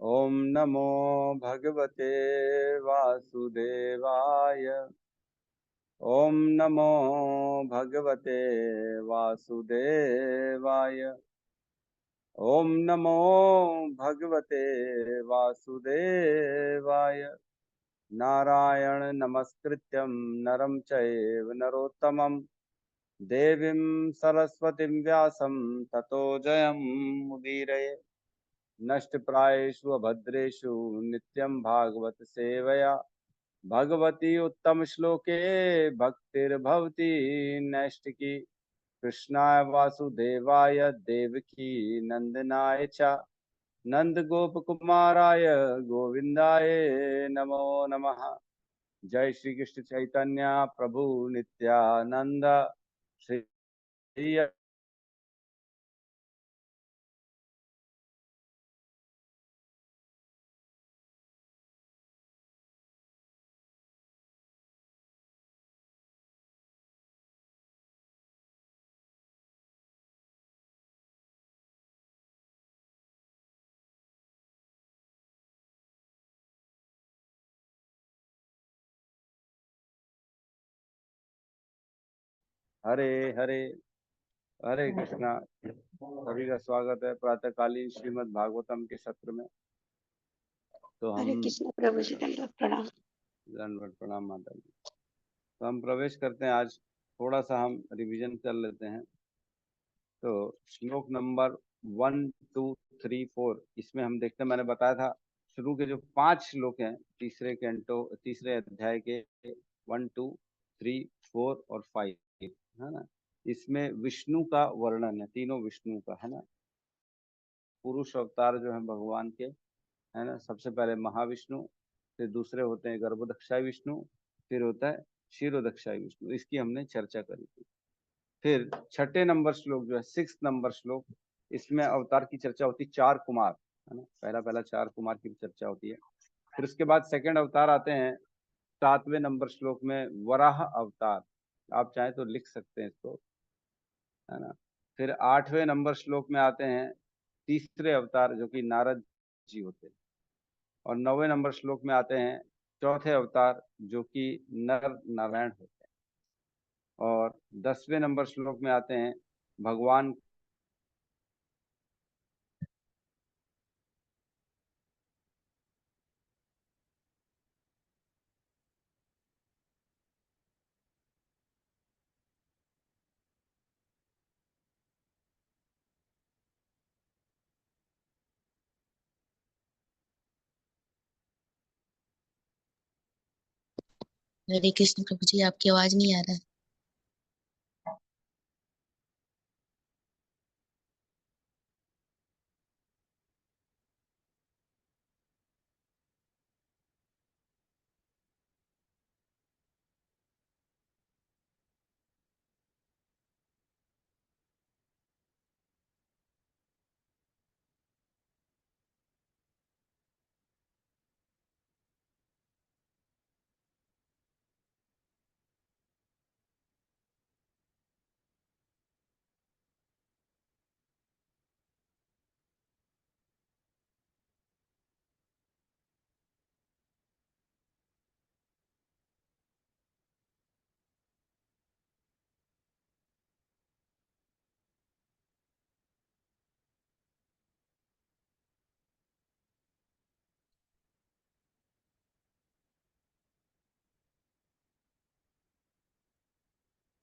ओम नमो भगवते वासुदेवाय। ओम नमो भगवते वासुदेवाय। ओम नमो भगवते वासुदेवाय। नारायण नमस्कृत्यं नरं चैव नरोत्तमं देवीं सरस्वतीं व्यासं ततो जयमुदीरये। नष्टप्रायेषु अभद्रेषु नित्यं भागवत सेवया भगवती उत्तम श्लोके भक्तिर्भवती नैष्टिकी। कृष्णाय वासुदेवाय देवकी नंदनाय च नंद गोप कुमाराय गोविंदाय नमो नमः। जय श्री कृष्ण चैतन्य प्रभु नित्यानंद श्री हरे हरे। हरे कृष्णा। सभी का स्वागत है प्रातःकालीन श्रीमद् भागवतम के सत्र में। तो हम हरे कृष्ण प्रभु जी, दंडवत प्रणाम। दंडवत प्रणाम माता जी। तो हम प्रवेश करते हैं। आज थोड़ा सा हम रिवीजन कर लेते हैं। तो श्लोक नंबर 1 2 3 4 इसमें हम देखते हैं, मैंने बताया था शुरू के जो 5 श्लोक हैं तीसरे कैंटो तीसरे अध्याय के 1 2 3 4 और 5, है ना। इसमें विष्णु का वर्णन है, तीनों विष्णु का, है ना। पुरुष अवतार जो है भगवान के, है ना। सबसे पहले महाविष्णु, फिर दूसरे होते हैं गर्भदक्षाई विष्णु, फिर होता है क्षीरोदक्षाई विष्णु। इसकी हमने चर्चा करी थी। फिर छठे नंबर श्लोक जो है 6 नंबर श्लोक, इसमें अवतार की चर्चा होती है 4 कुमार, है ना। पहला पहला 4 कुमार की चर्चा होती है। फिर उसके बाद सेकंड अवतार आते हैं 7वें नंबर श्लोक में वराह अवतार। आप चाहें तो लिख सकते हैं इसको, है ना। फिर 8वें नंबर श्लोक में आते हैं तीसरे अवतार जो कि नारद जी होते हैं। और 9वें नंबर श्लोक में आते हैं चौथे अवतार जो कि नर नारायण होते हैं। और 10वें नंबर श्लोक में आते हैं भगवान। हरे कृष्ण प्रभु जी, आपकी आवाज नहीं आ रहा है।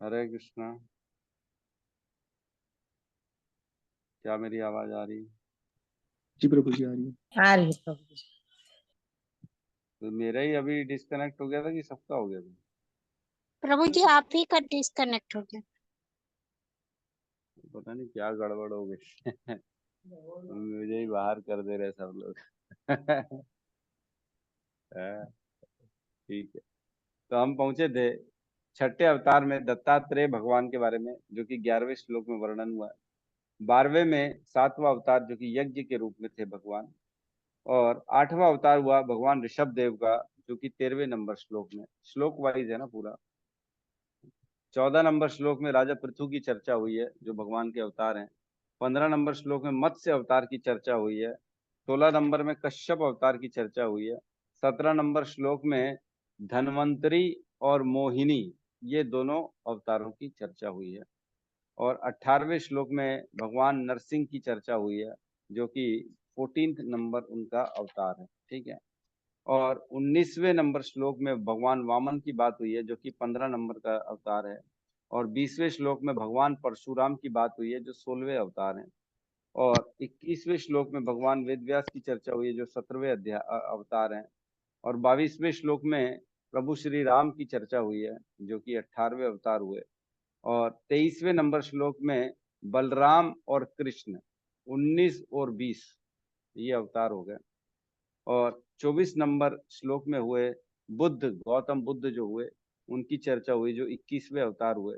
हरे कृष्णा। क्या मेरी आवाज आ रही है? जी प्रभु जी, आ रही है। आ रही है प्रभु जी। तो मेरा ही अभी डिस्कनेक्ट हो गया था कि सबका हो गया था? प्रभु जी, आप ही का डिस्कनेक्ट हो गया। पता नहीं क्या गड़बड़ हो गई। मुझे ही बाहर कर दे रहे सब लोग। हाँ, ठीक है। तो हम पहुंचे थे छठे अवतार में दत्तात्रेय भगवान के बारे में, जो कि 11वें श्लोक में वर्णन हुआ है। 12वें में 7वां अवतार जो कि यज्ञ के रूप में थे भगवान। और 8वां अवतार हुआ भगवान ऋषभ देव का, जो कि 13वें नंबर श्लोक में, श्लोक वाइज है ना पूरा। 14 नंबर श्लोक में राजा पृथु की चर्चा हुई है जो भगवान के अवतार हैं। 15 नंबर श्लोक में मत्स्य अवतार की चर्चा हुई है। 16 नंबर में कश्यप अवतार की चर्चा हुई है। 17 नंबर श्लोक में धन्वंतरी और मोहिनी ये दोनों अवतारों की चर्चा हुई है। और 18वें श्लोक में भगवान नरसिंह की चर्चा हुई है, जो कि 14th नंबर उनका अवतार है। ठीक है। और 19वें नंबर श्लोक में भगवान वामन की बात हुई है, जो कि 15 नंबर का अवतार है। और 20वें श्लोक में भगवान परशुराम की बात हुई है, जो 16वें अवतार हैं। और 21वें श्लोक में भगवान वेदव्यास की चर्चा हुई है, जो 17वें अवतार हैं। और 22वें श्लोक में प्रभु श्री राम की चर्चा हुई है, जो कि 18वें अवतार हुए। और 23वें नंबर श्लोक में बलराम और कृष्ण 19 और 20 ये अवतार हो गए। और 24 नंबर श्लोक में हुए बुद्ध, गौतम बुद्ध जो हुए उनकी चर्चा हुई, जो 21वें अवतार हुए।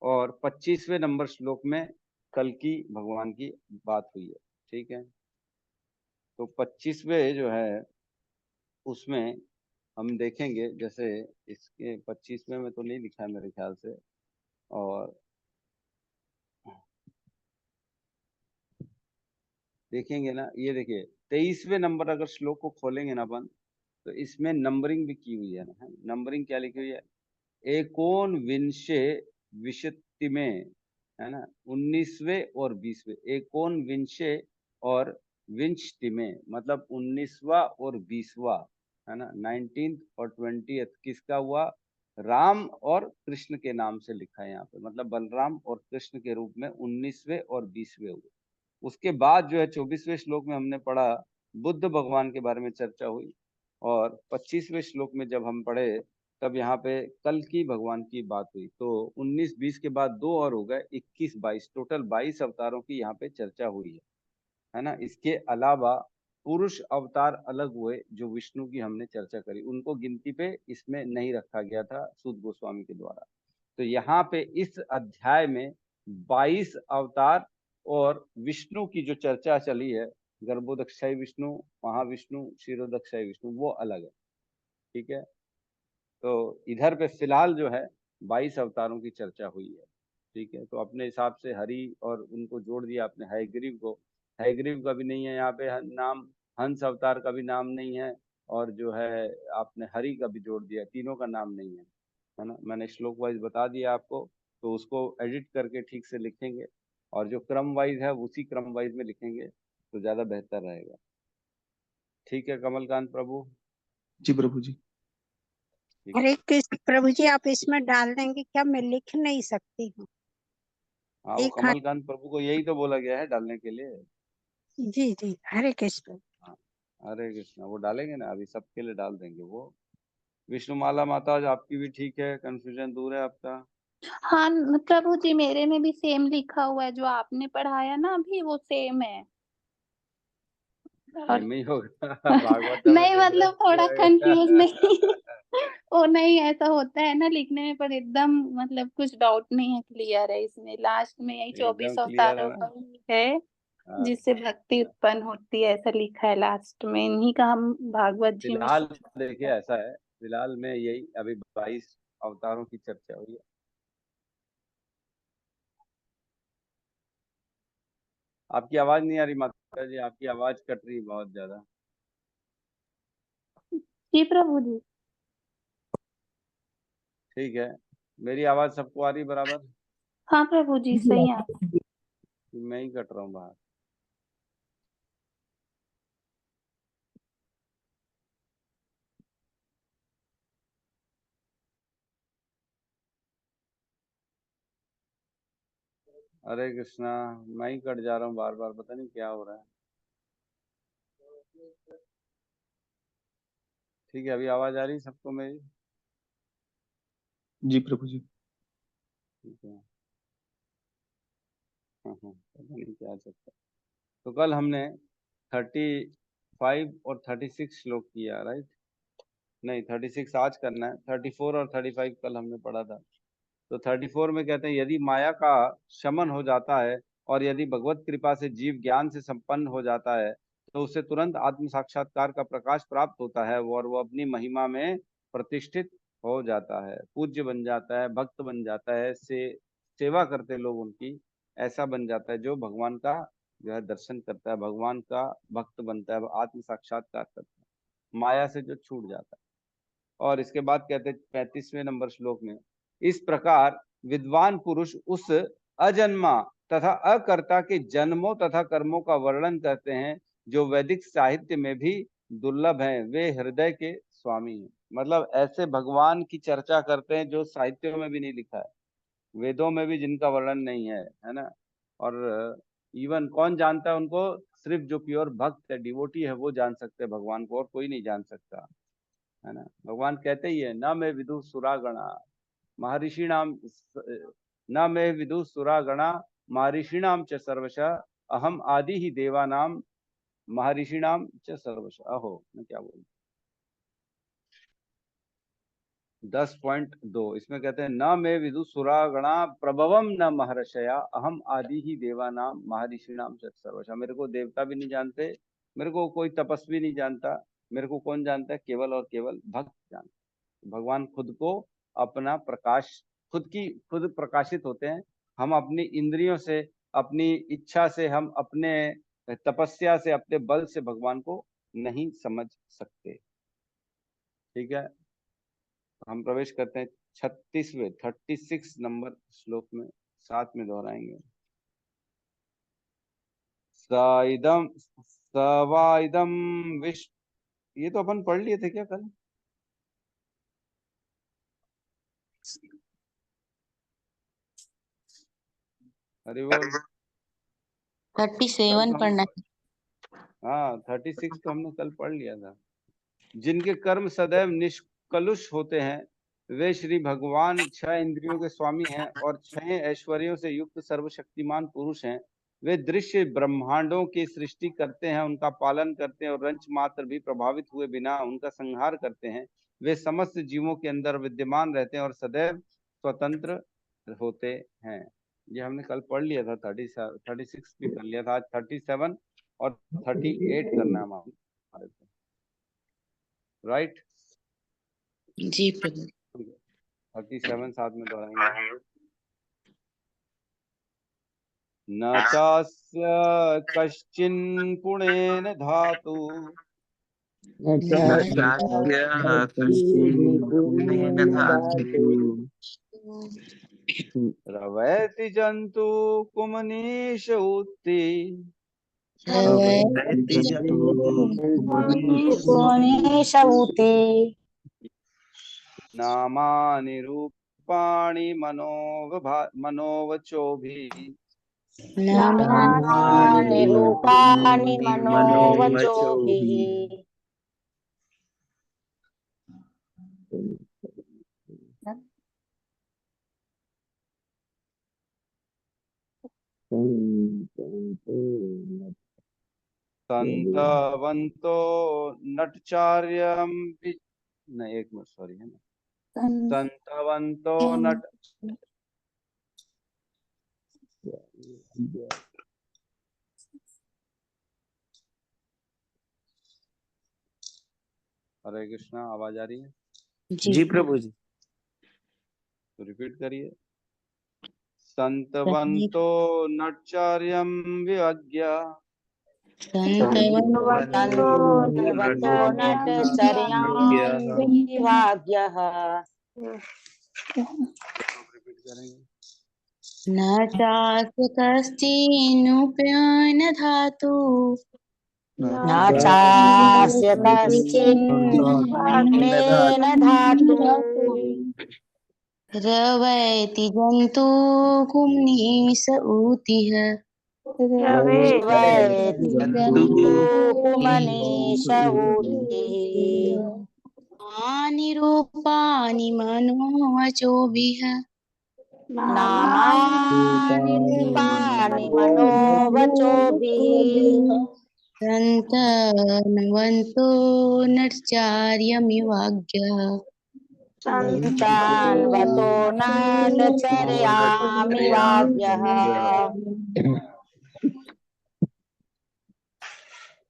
और 25वें नंबर श्लोक में कल्कि भगवान की बात हुई है। ठीक है। तो 25वें जो है उसमें हम देखेंगे, जैसे इसके 25वें में तो नहीं लिखा है मेरे ख्याल से। और देखेंगे ना, ये देखिए 23वें नंबर अगर श्लोक को खोलेंगे ना अपन, तो इसमें नंबरिंग भी की हुई है ना। नंबरिंग क्या लिखी हुई है? एकोन विंशे विशति में, है ना, 19वें और 20वें। एकोन विंशे और विंशति में मतलब 19वां और 20वां, है ना। 19th और 20th किसका हुआ? राम और कृष्ण के नाम से लिखा है यहाँ पे, मतलब बलराम और कृष्ण के रूप में 19वें और 20वें हुए। उसके बाद जो है 24वें श्लोक में हमने पढ़ा, बुद्ध भगवान के बारे में चर्चा हुई। और 25वें श्लोक में जब हम पढ़े, तब यहाँ पे कल्कि भगवान की बात हुई। तो 19-20 के बाद दो और हो गए, 21-22, टोटल 22 अवतारों की यहाँ पे चर्चा हुई है ना। इसके अलावा पुरुष अवतार अलग हुए, जो विष्णु की हमने चर्चा करी, उनको गिनती पे इसमें नहीं रखा गया था सूत गोस्वामी के द्वारा। तो यहाँ पे इस अध्याय में 22 अवतार और विष्णु की जो चर्चा चली है, गर्भोदक्षाई विष्णु, महाविष्णु, क्षीरोदक्षाई विष्णु, वो अलग है। ठीक है। तो इधर पे फिलहाल जो है 22 अवतारों की चर्चा हुई है। ठीक है। तो अपने हिसाब से हरि और उनको जोड़ दिया आपने, हयग्रीव को। हयग्रीव का भी नहीं है यहाँ पे नाम, हंस अवतार का भी नाम नहीं है, और जो है आपने हरि का भी जोड़ दिया, तीनों का नाम नहीं है ना। मैंने श्लोक वाइज बता दिया आपको, तो उसको एडिट करके ठीक से लिखेंगे, और जो क्रम वाइज है उसी क्रम वाइज में लिखेंगे तो ज्यादा बेहतर रहेगा। ठीक है कमलकांत प्रभु? जी प्रभु जी। ठीक। हरे कृष्ण प्रभु जी, आप इसमें डाल देंगे क्या? मैं लिख नहीं सकती हूँ। हाँ, वो एक हाथ। कमलकांत प्रभु को यही तो बोला गया है डालने के लिए। जी जी, हरे कृष्ण। हाँ, हरे कृष्णा, वो डालेंगे ना, अभी सबके लिए डाल देंगे वो। विष्णुमाला माता, आज आपकी भी ठीक है, कंफ्यूजन दूर है आपका? हाँ प्रभु जी, मेरे में भी सेम लिखा हुआ है, जो आपने पढ़ाया ना अभी वो सेम है। और सेम ही होगा भागवतम में नहीं देख मतलब थोड़ा रहे कंफ्यूज नहीं ओ नहीं, ऐसा होता है ना लिखने में, पर एकदम मतलब कुछ डाउट नहीं है, क्लियर है इसमें। लास्ट में यही एकदम 24 क्लियर है अवतारों ना। का ही है, हाँ, जिससे भक्ति उत्पन्न होती है, ऐसा लिखा है लास्ट में। इन्हीं का हम भागवत जी में फिलहाल देखिए ऐसा है, फिलहाल में यही अभी 22 अवतारों की चर्चा हुई है। आपकी आवाज नहीं आ रही माता जी, आपकी आवाज कट रही है बहुत ज्यादा। जी प्रभु जी। ठीक है। मेरी आवाज सबको आ रही बराबर? हाँ प्रभु जी, सही है। मैं ही कट रहा हूँ बाहर? हरे कृष्णा, मैं ही कट जा रहा हूँ बार बार, पता नहीं क्या हो रहा है। ठीक है, अभी आवाज आ रही है सबको मेरी? जी प्रभु जी। ठीक है। पता नहीं क्या चलता। तो कल हमने 35 और 36 श्लोक किया, राइट? नहीं, 36 आज करना है, 34 और 35 कल हमने पढ़ा था। तो 34 में कहते हैं, यदि माया का शमन हो जाता है और यदि भगवत कृपा से जीव ज्ञान से संपन्न हो जाता है, तो उसे तुरंत आत्म साक्षात्कार का प्रकाश प्राप्त होता है, और वो अपनी महिमा में प्रतिष्ठित हो जाता है, पूज्य बन जाता है, भक्त बन जाता है, सेवा करते लोग उनकी ऐसा बन जाता है, जो भगवान का जो है दर्शन करता है, भगवान का भक्त बनता है, आत्म साक्षात्कार करता है, माया से जो छूट जाता है। और इसके बाद कहते हैं 35वें नंबर श्लोक में, इस प्रकार विद्वान पुरुष उस अजन्मा तथा अकर्ता के जन्मों तथा कर्मों का वर्णन करते हैं जो वैदिक साहित्य में भी दुर्लभ हैं, वे हृदय के स्वामी हैं। मतलब ऐसे भगवान की चर्चा करते हैं जो साहित्यों में भी नहीं लिखा है, वेदों में भी जिनका वर्णन नहीं है ना। और इवन कौन जानता है उनको? सिर्फ जो प्योर भक्त है, डिवोटी है, वो जान सकते हैं भगवान को, और कोई नहीं जान सकता, है ना। भगवान कहते ही है, न मैं विदु सुरागणा महर्षिणाम, न मैं विदु सुरागणा महर्षिणाम च सर्वशः अहम आदि ही देवानाम महर्षिणाम च सर्वशः। अहो, मैं क्या बोलूं। 10.2 इसमें कहते हैं, न मैं विदु सुरागणा प्रभवम न महर्षया अहम आदि ही देवानाम महर्षिणाम च सर्वशः। मेरे को देवता भी नहीं जानते, मेरे को कोई तपस्वी नहीं जानता, मेरे को कौन जानता है? केवल और केवल भक्त जानता है। भगवान खुद को अपना प्रकाश, खुद प्रकाशित होते हैं। हम अपनी इंद्रियों से, अपनी इच्छा से, हम अपने तपस्या से, अपने बल से भगवान को नहीं समझ सकते। ठीक है, हम प्रवेश करते हैं 36 नंबर श्लोक में, साथ में दोहराएंगे। साइदम सवाइदम विश्व, ये तो अपन पढ़ लिए थे क्या कल? अरे वो 37 पढ़ना है। हाँ 36 तो हमने कल पढ़ लिया था। जिनके कर्म सदैव निष्कलुष होते हैं, वे श्री भगवान 6 इंद्रियों के स्वामी हैं और 6 ऐश्वर्यों से युक्त सर्वशक्तिमान पुरुष हैं। वे दृश्य ब्रह्मांडों की सृष्टि करते हैं, उनका पालन करते हैं और रंच मात्र भी प्रभावित हुए बिना उनका संहार करते हैं। वे समस्त जीवों के अंदर विद्यमान रहते हैं और सदैव स्वतंत्र होते हैं। ये हमने कल पढ़ लिया था, 36 भी कर लिया था। आज 37 और 38 करना है हमारे को, राइट? जी प्रभु। 37 साथ में दोहराएंगे। न चास्य कश्चिन् पुणेन धातु रवैति जन्तु कुमनीष उत्ति नामानि रूपाणि मनोवचोभिः नामानि रूपाणि मनोवचोभिः संतवन्तो नटचार्यं नहीं, एक मिनट, सॉरी, है ना। संतवन्तो नट हरे कृष्णा, आवाज आ रही है? जी प्रभु जी। तो रिपीट करिए। संतवन्तो नटचार्यं विवज्ञ संतवन्तो नटचर्यां विभाग्यः रिपीट करेंगे। न चास्य कश्चिन्नुपयन धातु न चास्य कश्चिन्नुपयन धातु रवैति जन्तु कुम्नीस ऊतिः रवैति जन्तु कुमनीष ऊतिः नामानि रूपाणि मनोवचोभिः नामानि रूपाणि मनोवचोभिः सन्तवन्तो नटचार्यमिवाज्ञः सन्तान्वतो नाटचर्यामिवाव्यः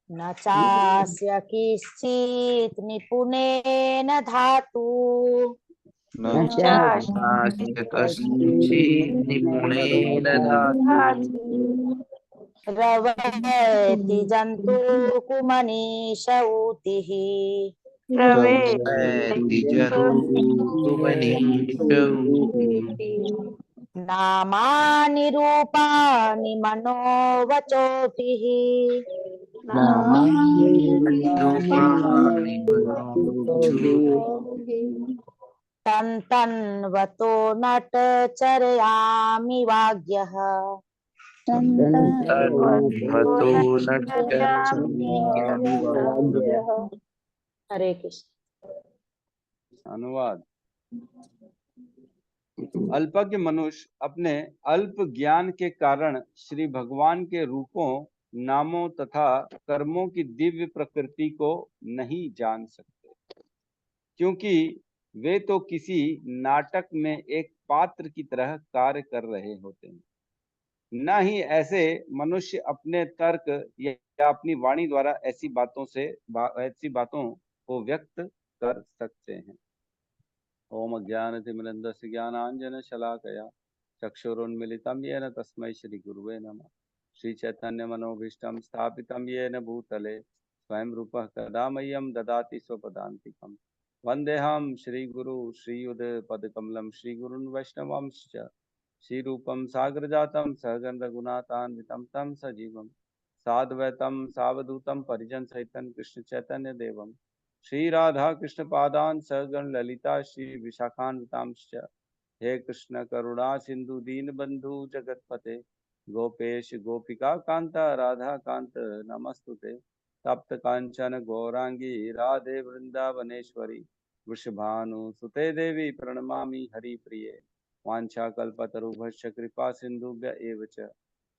न चास्य किश्चित् निपुणेन धातु न चास्य कश्चित् निपुणेन धातु रवैति जन्तुकुमनीष ऊतिः प्रवेति जन्तुकुमनीषूति नामानि रूपाणि मनोवचोभिः नामानि रूपाणि मनोवचोभिः तन्तन्वतो नटचर्यामि वाग्यः तन्वतो नटचर्यामि वाग्यः। हरे कृष्ण। अनुवाद। अल्पज्ञ मनुष्य अपने अल्प ज्ञान के कारण श्री भगवान के रूपों, नामों तथा कर्मों की दिव्य प्रकृति को नहीं जान सकते, क्योंकि वे तो किसी नाटक में एक पात्र की तरह कार्य कर रहे होते हैं। न ही ऐसे मनुष्य अपने तर्क या अपनी वाणी द्वारा ऐसी बातों को व्यक्त कर सकते हैं। ओम अज्ञानतिमिरन्धस्य ज्ञानाञ्जनशलाकया चक्षुरुन्मीलितं येन तस्मै श्रीगुरुवे नमः। श्रीचैतन्यमनोभीष्टं स्थापितं येन भूतले स्वयं रूपः कदा मह्यं ददाति स्वपदान्तिकम्। वन्देऽहं श्रीगुरु श्रीयुतपदकमलं श्रीगुरुन् वैष्णवांश्च श्रीरूपं साग्रजातं सहगण रघुनाथान्वितं तं सजीवं साद्वैतं सावधूतं परिजनसहितं कृष्ण चैतन्य देवं श्री राधा कृष्ण पादान सहगण ललिता श्री विशाखान्वितांश्च। हे कृष्ण करुणा सिंधु दीन बंधु जगतपते गोपेश गोपिका कांता राधा कांत नमस्तुते। तप्त कांचन गौरांगी राधे वृंदावनेश्वरी वृषभानुसुते देवी प्रणमामि हरिप्रिये। वाञ्छाकल्पतरुभ्यश्च कृपा सिन्धुभ्य एव च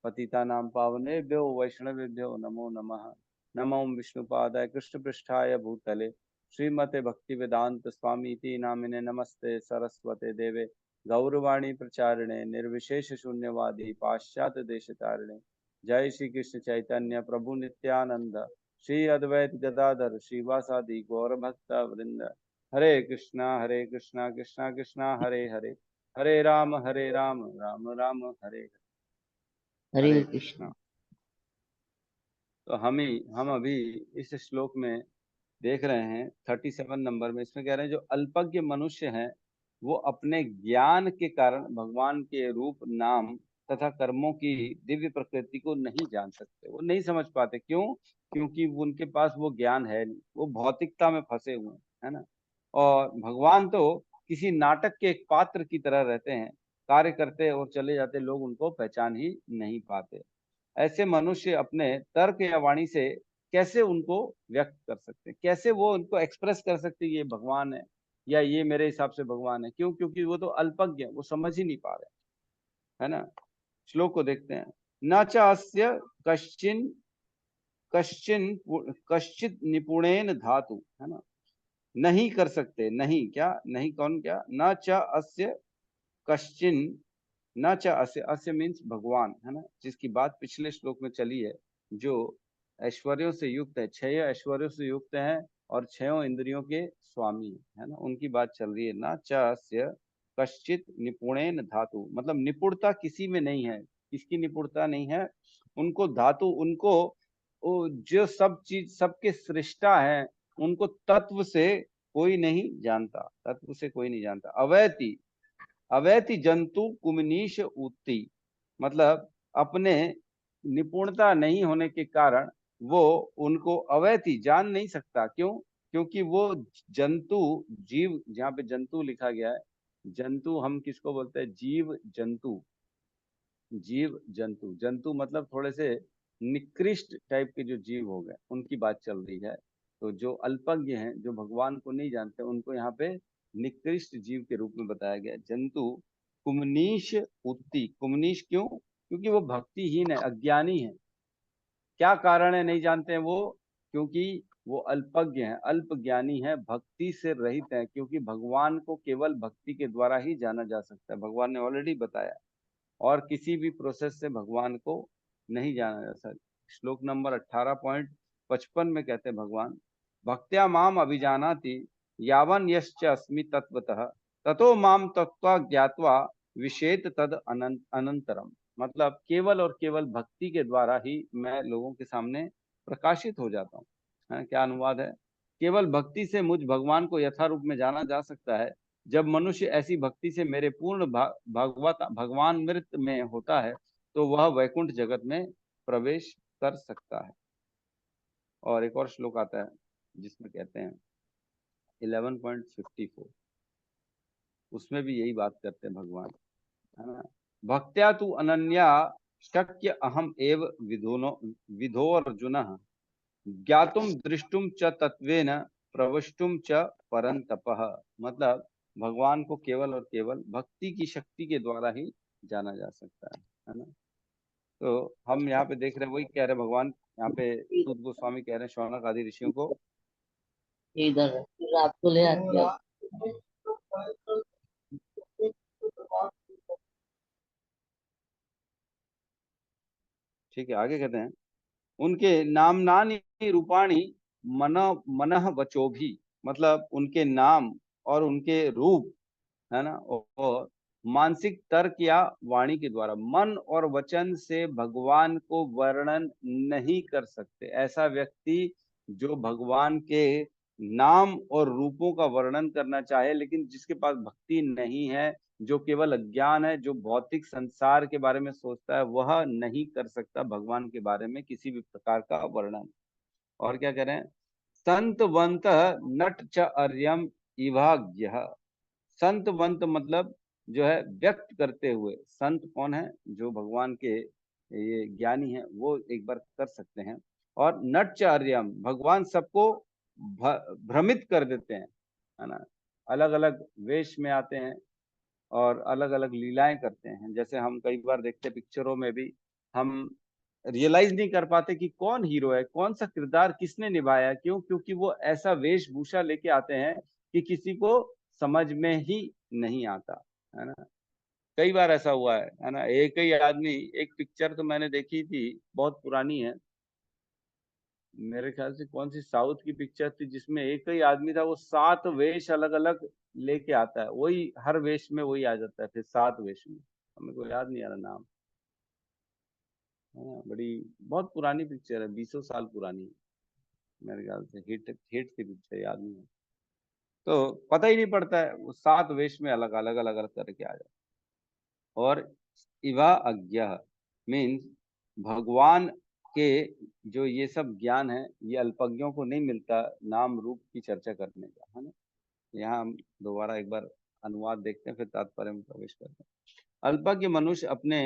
पतितानां पावनेभ्यो वैष्णवेभ्यो नमो नमः। नमो विष्णुपादाय कृष्णपृष्ठाय भूतले श्रीमते भक्तिवेदांत स्वामीति नामिने नमस्ते सरस्वते देवे गौरवाणी प्रचारिणे निर्विशेष शून्यवादी पाश्चात्य देशतारिणे। जय श्री कृष्ण चैतन्य प्रभु नित्यानंद श्री अद्वैत गदाधर श्रीवासादि गौर भक्त वृंद। हरे कृष्णा कृष्णा कृष्णा हरे हरे, हरे राम राम राम हरे हरे कृष्णा। तो हम अभी इस श्लोक में देख रहे हैं 37 नंबर में। इसमें कह रहे हैं जो अल्पज्ञ मनुष्य हैं वो अपने ज्ञान के कारण भगवान के रूप, नाम तथा कर्मों की दिव्य प्रकृति को नहीं जान सकते, वो नहीं समझ पाते। क्यों? क्योंकि उनके पास वो ज्ञान है नहीं, वो भौतिकता में फंसे हुए हैं, है ना। और भगवान तो किसी नाटक के एक पात्र की तरह रहते हैं, कार्य करते और चले जाते, लोग उनको पहचान ही नहीं पाते। ऐसे मनुष्य अपने तर्क या वाणी से कैसे उनको व्यक्त कर सकते हैं, कैसे वो उनको एक्सप्रेस कर सकते हैं ये भगवान है या ये मेरे हिसाब से भगवान है। क्यों? क्योंकि वो तो अल्पज्ञ है, वो समझ ही नहीं पा रहे, है ना। श्लोक को देखते हैं। न चास्य कश्चिन कश्चिन कश्चित निपुणेन धातु, है ना। नहीं कर सकते, नहीं क्या, नहीं कौन क्या, न च अस्य कश्चिन, न च अस्य, अस्य मीन्स भगवान, है ना, जिसकी बात पिछले श्लोक में चली है, जो ऐश्वर्यों से युक्त है, 6 ऐश्वर्यों से युक्त है और 6 इंद्रियों के स्वामी है ना, उनकी बात चल रही है। न च अस्य कश्चित निपुणेन धातु, मतलब निपुणता किसी में नहीं है। किसकी निपुणता नहीं है? उनको धातु, उनको जो सब चीज सबके सृष्टा है, उनको तत्व से कोई नहीं जानता, तत्व से कोई नहीं जानता। अवैति, अवैति जंतु कुमनीश उति, मतलब अपने निपुणता नहीं होने के कारण वो उनको अवैति जान नहीं सकता। क्यों? क्योंकि वो जंतु, जीव, जहाँ पे जंतु लिखा गया है, जंतु हम किसको बोलते हैं? जीव जंतु, जीव जंतु, जंतु मतलब थोड़े से निकृष्ट टाइप के जो जीव हो गए, उनकी बात चल रही है। तो जो अल्पज्ञ हैं, जो भगवान को नहीं जानते, उनको यहाँ पे निकृष्ट जीव के रूप में बताया गया। जंतु कुमनीश उत्ति, कुमनीश क्यों? क्योंकि वो भक्तिहीन है, अज्ञानी है। क्या कारण है नहीं जानते हैं वो? क्योंकि वो अल्पज्ञ है, अल्प ज्ञानी है, भक्ति से रहित है। क्योंकि भगवान को केवल भक्ति के द्वारा ही जाना जा सकता है, भगवान ने ऑलरेडी बताया, और किसी भी प्रोसेस से भगवान को नहीं जाना जा सकता। श्लोक नंबर 18.55 में कहते हैं भगवान, भक्त्या माम अभिजानाति यावन यश्च अस्मि तत्वतः ततो माम तत्वा ज्ञात्वा विशेत तद अनंतरम। मतलब केवल और केवल भक्ति के द्वारा ही मैं लोगों के सामने प्रकाशित हो जाता हूँ, है ना? क्या अनुवाद है? केवल भक्ति से मुझ भगवान को यथारूप में जाना जा सकता है। जब मनुष्य ऐसी भक्ति से मेरे पूर्ण भगवान मृत में होता है तो वह वैकुंठ जगत में प्रवेश कर सकता है। और एक और श्लोक आता है जिसमें कहते हैं 11.54, उसमें भी यही बात करते हैं भगवान, है ना? भक्त्या तु अनन्या शक्य अहम एव विधो अर्जुनः ज्ञातुम दृष्टुम च तत्वेन प्रवष्टुम च परंतपः। मतलब भगवान को केवल और केवल भक्ति की शक्ति के द्वारा ही जाना जा सकता है ना? तो हम यहाँ पे देख रहे हैं, वही कह रहे भगवान यहाँ पे सूत गोस्वामी कह रहे हैं शौनक आदि ऋषियों को, इधर रात को ले आती है। ठीक है, आगे कहते हैं उनके नामनानि रूपाणी मनः वचो भी, मतलब उनके नाम और उनके रूप, है ना, और मानसिक तर्क या वाणी के द्वारा, मन और वचन से भगवान को वर्णन नहीं कर सकते। ऐसा व्यक्ति जो भगवान के नाम और रूपों का वर्णन करना चाहे लेकिन जिसके पास भक्ति नहीं है, जो केवल अज्ञान है, जो भौतिक संसार के बारे में सोचता है, वह नहीं कर सकता भगवान के बारे में किसी भी प्रकार का वर्णन। और क्या कह रहे हैं? संतवंत नट च अर्यम इवाज्ञः। संतवंत मतलब जो है व्यक्त करते हुए। संत कौन है? जो भगवान के ये ज्ञानी है, वो एक बार कर सकते हैं। और नटचार्यम, भगवान सबको भ्रमित कर देते हैं, है ना? अलग अलग वेश में आते हैं और अलग अलग लीलाएं करते हैं। जैसे हम कई बार देखते हैं पिक्चरों में भी, हम रियलाइज नहीं कर पाते कि कौन हीरो है, कौन सा किरदार किसने निभाया। क्यों? क्योंकि वो ऐसा वेशभूषा लेके आते हैं कि किसी को समझ में ही नहीं आता, है ना? कई बार ऐसा हुआ है ना? एक ही आदमी, एक पिक्चर तो मैंने देखी थी, बहुत पुरानी है, मेरे ख्याल से कौन सी साउथ की पिक्चर थी जिसमें एक ही आदमी था, वो 7 वेश अलग अलग लेके आता है, वही हर वेश में वही आ जाता है, फिर 7 वेश में। हमें को याद नहीं आ रहा नाम, है ना? बड़ी बहुत पुरानी पिक्चर है, 20 साल पुरानी है मेरे ख्याल से। हिट हिट थी पिक्चर, याद नहीं है। तो पता ही नहीं पड़ता है, वो 7 वेश में अलग अलग अलग अलग करके आ जाता है। और इवा अज्ञा मीन्स भगवान के जो ये सब ज्ञान है, ये अल्पज्ञों को नहीं मिलता नाम रूप की चर्चा करने का, है ना? यहाँ हम दोबारा एक बार अनुवाद देखते हैं, फिर तात्पर्य में प्रवेश करते हैं। अल्पज्ञ मनुष्य अपने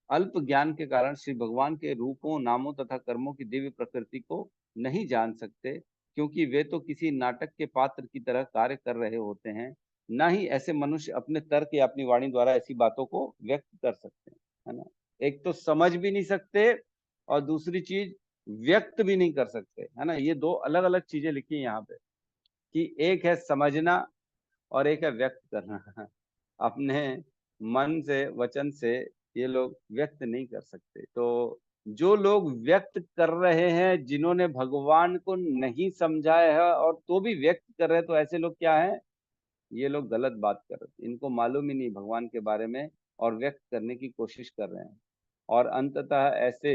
अल्प ज्ञान के कारण श्री भगवान के रूपों, नामों तथा कर्मों की दिव्य प्रकृति को नहीं जान सकते, क्योंकि वे तो किसी नाटक के पात्र की तरह कार्य कर रहे होते हैं। ना ही ऐसे मनुष्य अपने तर्क या अपनी वाणी द्वारा ऐसी बातों को व्यक्त कर सकते हैं, है ना? एक तो समझ भी नहीं सकते और दूसरी चीज व्यक्त भी नहीं कर सकते, है ना? ये दो अलग अलग चीजें लिखी है यहाँ पे, कि एक है समझना और एक है व्यक्त करना। अपने मन से, वचन से ये लोग व्यक्त नहीं कर सकते। तो जो लोग व्यक्त कर रहे हैं, जिन्होंने भगवान को नहीं समझाया है और तो भी व्यक्त कर रहे हैं, तो ऐसे लोग क्या हैं? ये लोग गलत बात कर रहे हैं, इनको मालूम ही नहीं भगवान के बारे में और व्यक्त करने की कोशिश कर रहे हैं। और अंततः ऐसे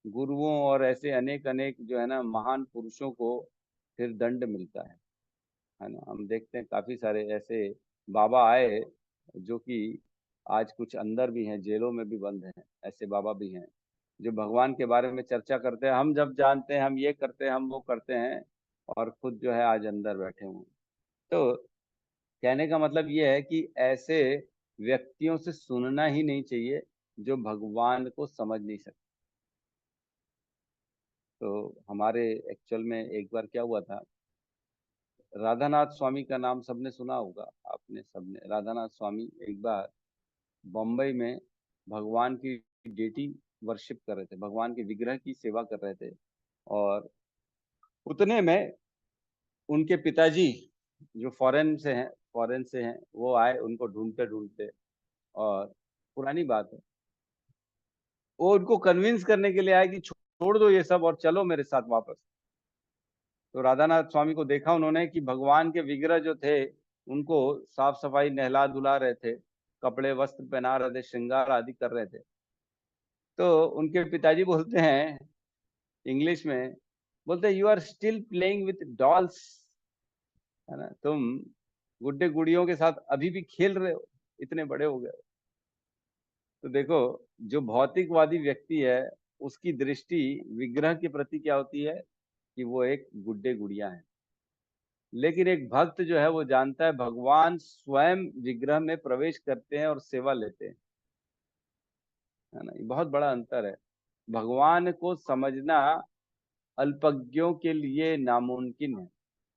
गुरुओं और ऐसे अनेक अनेक जो है ना महान पुरुषों को फिर दंड मिलता है ना? हम देखते हैं काफी सारे ऐसे बाबा आए जो कि आज कुछ अंदर भी हैं, जेलों में भी बंद हैं। ऐसे बाबा भी हैं जो भगवान के बारे में चर्चा करते हैं, हम जब जानते हैं, हम ये करते हैं, हम वो करते हैं, और खुद जो है आज अंदर बैठे हुए हैं। तो कहने का मतलब ये है कि ऐसे व्यक्तियों से सुनना ही नहीं चाहिए जो भगवान को समझ नहीं सकते। तो हमारे एक्चुअल में एक बार क्या हुआ था, राधानाथ स्वामी का नाम सबने सुना होगा, आपने सबने। राधानाथ स्वामी एक बार बम्बई में भगवान की डेटी वर्शिप कर रहे थे, भगवान के विग्रह की सेवा कर रहे थे। और उतने में उनके पिताजी जो फॉरेन से हैं, वो आए उनको ढूंढते ढूंढते। और पुरानी बात है, वो उनको कन्विंस करने के लिए आए कि छोड़ दो ये सब और चलो मेरे साथ वापस। तो राधानाथ स्वामी को देखा उन्होंने कि भगवान के विग्रह जो थे उनको साफ सफाई, नहला धुला रहे थे, कपड़े वस्त्र पहना रहे थे, श्रृंगार आदि कर रहे थे। तो उनके पिताजी बोलते हैं इंग्लिश में, बोलते हैं you are still playing with dolls, है ना, तुम गुड्डे गुड़ियों के साथ अभी भी खेल रहे हो, इतने बड़े हो गए। तो देखो, जो भौतिकवादी व्यक्ति है उसकी दृष्टि विग्रह के प्रति क्या होती है कि वो एक गुड्डे गुड़िया है। लेकिन एक भक्त जो है वो जानता है भगवान स्वयं विग्रह में प्रवेश करते हैं और सेवा लेते हैं, है ना। ये बहुत बड़ा अंतर है। भगवान को समझना अल्पज्ञों के लिए नामुमकिन है,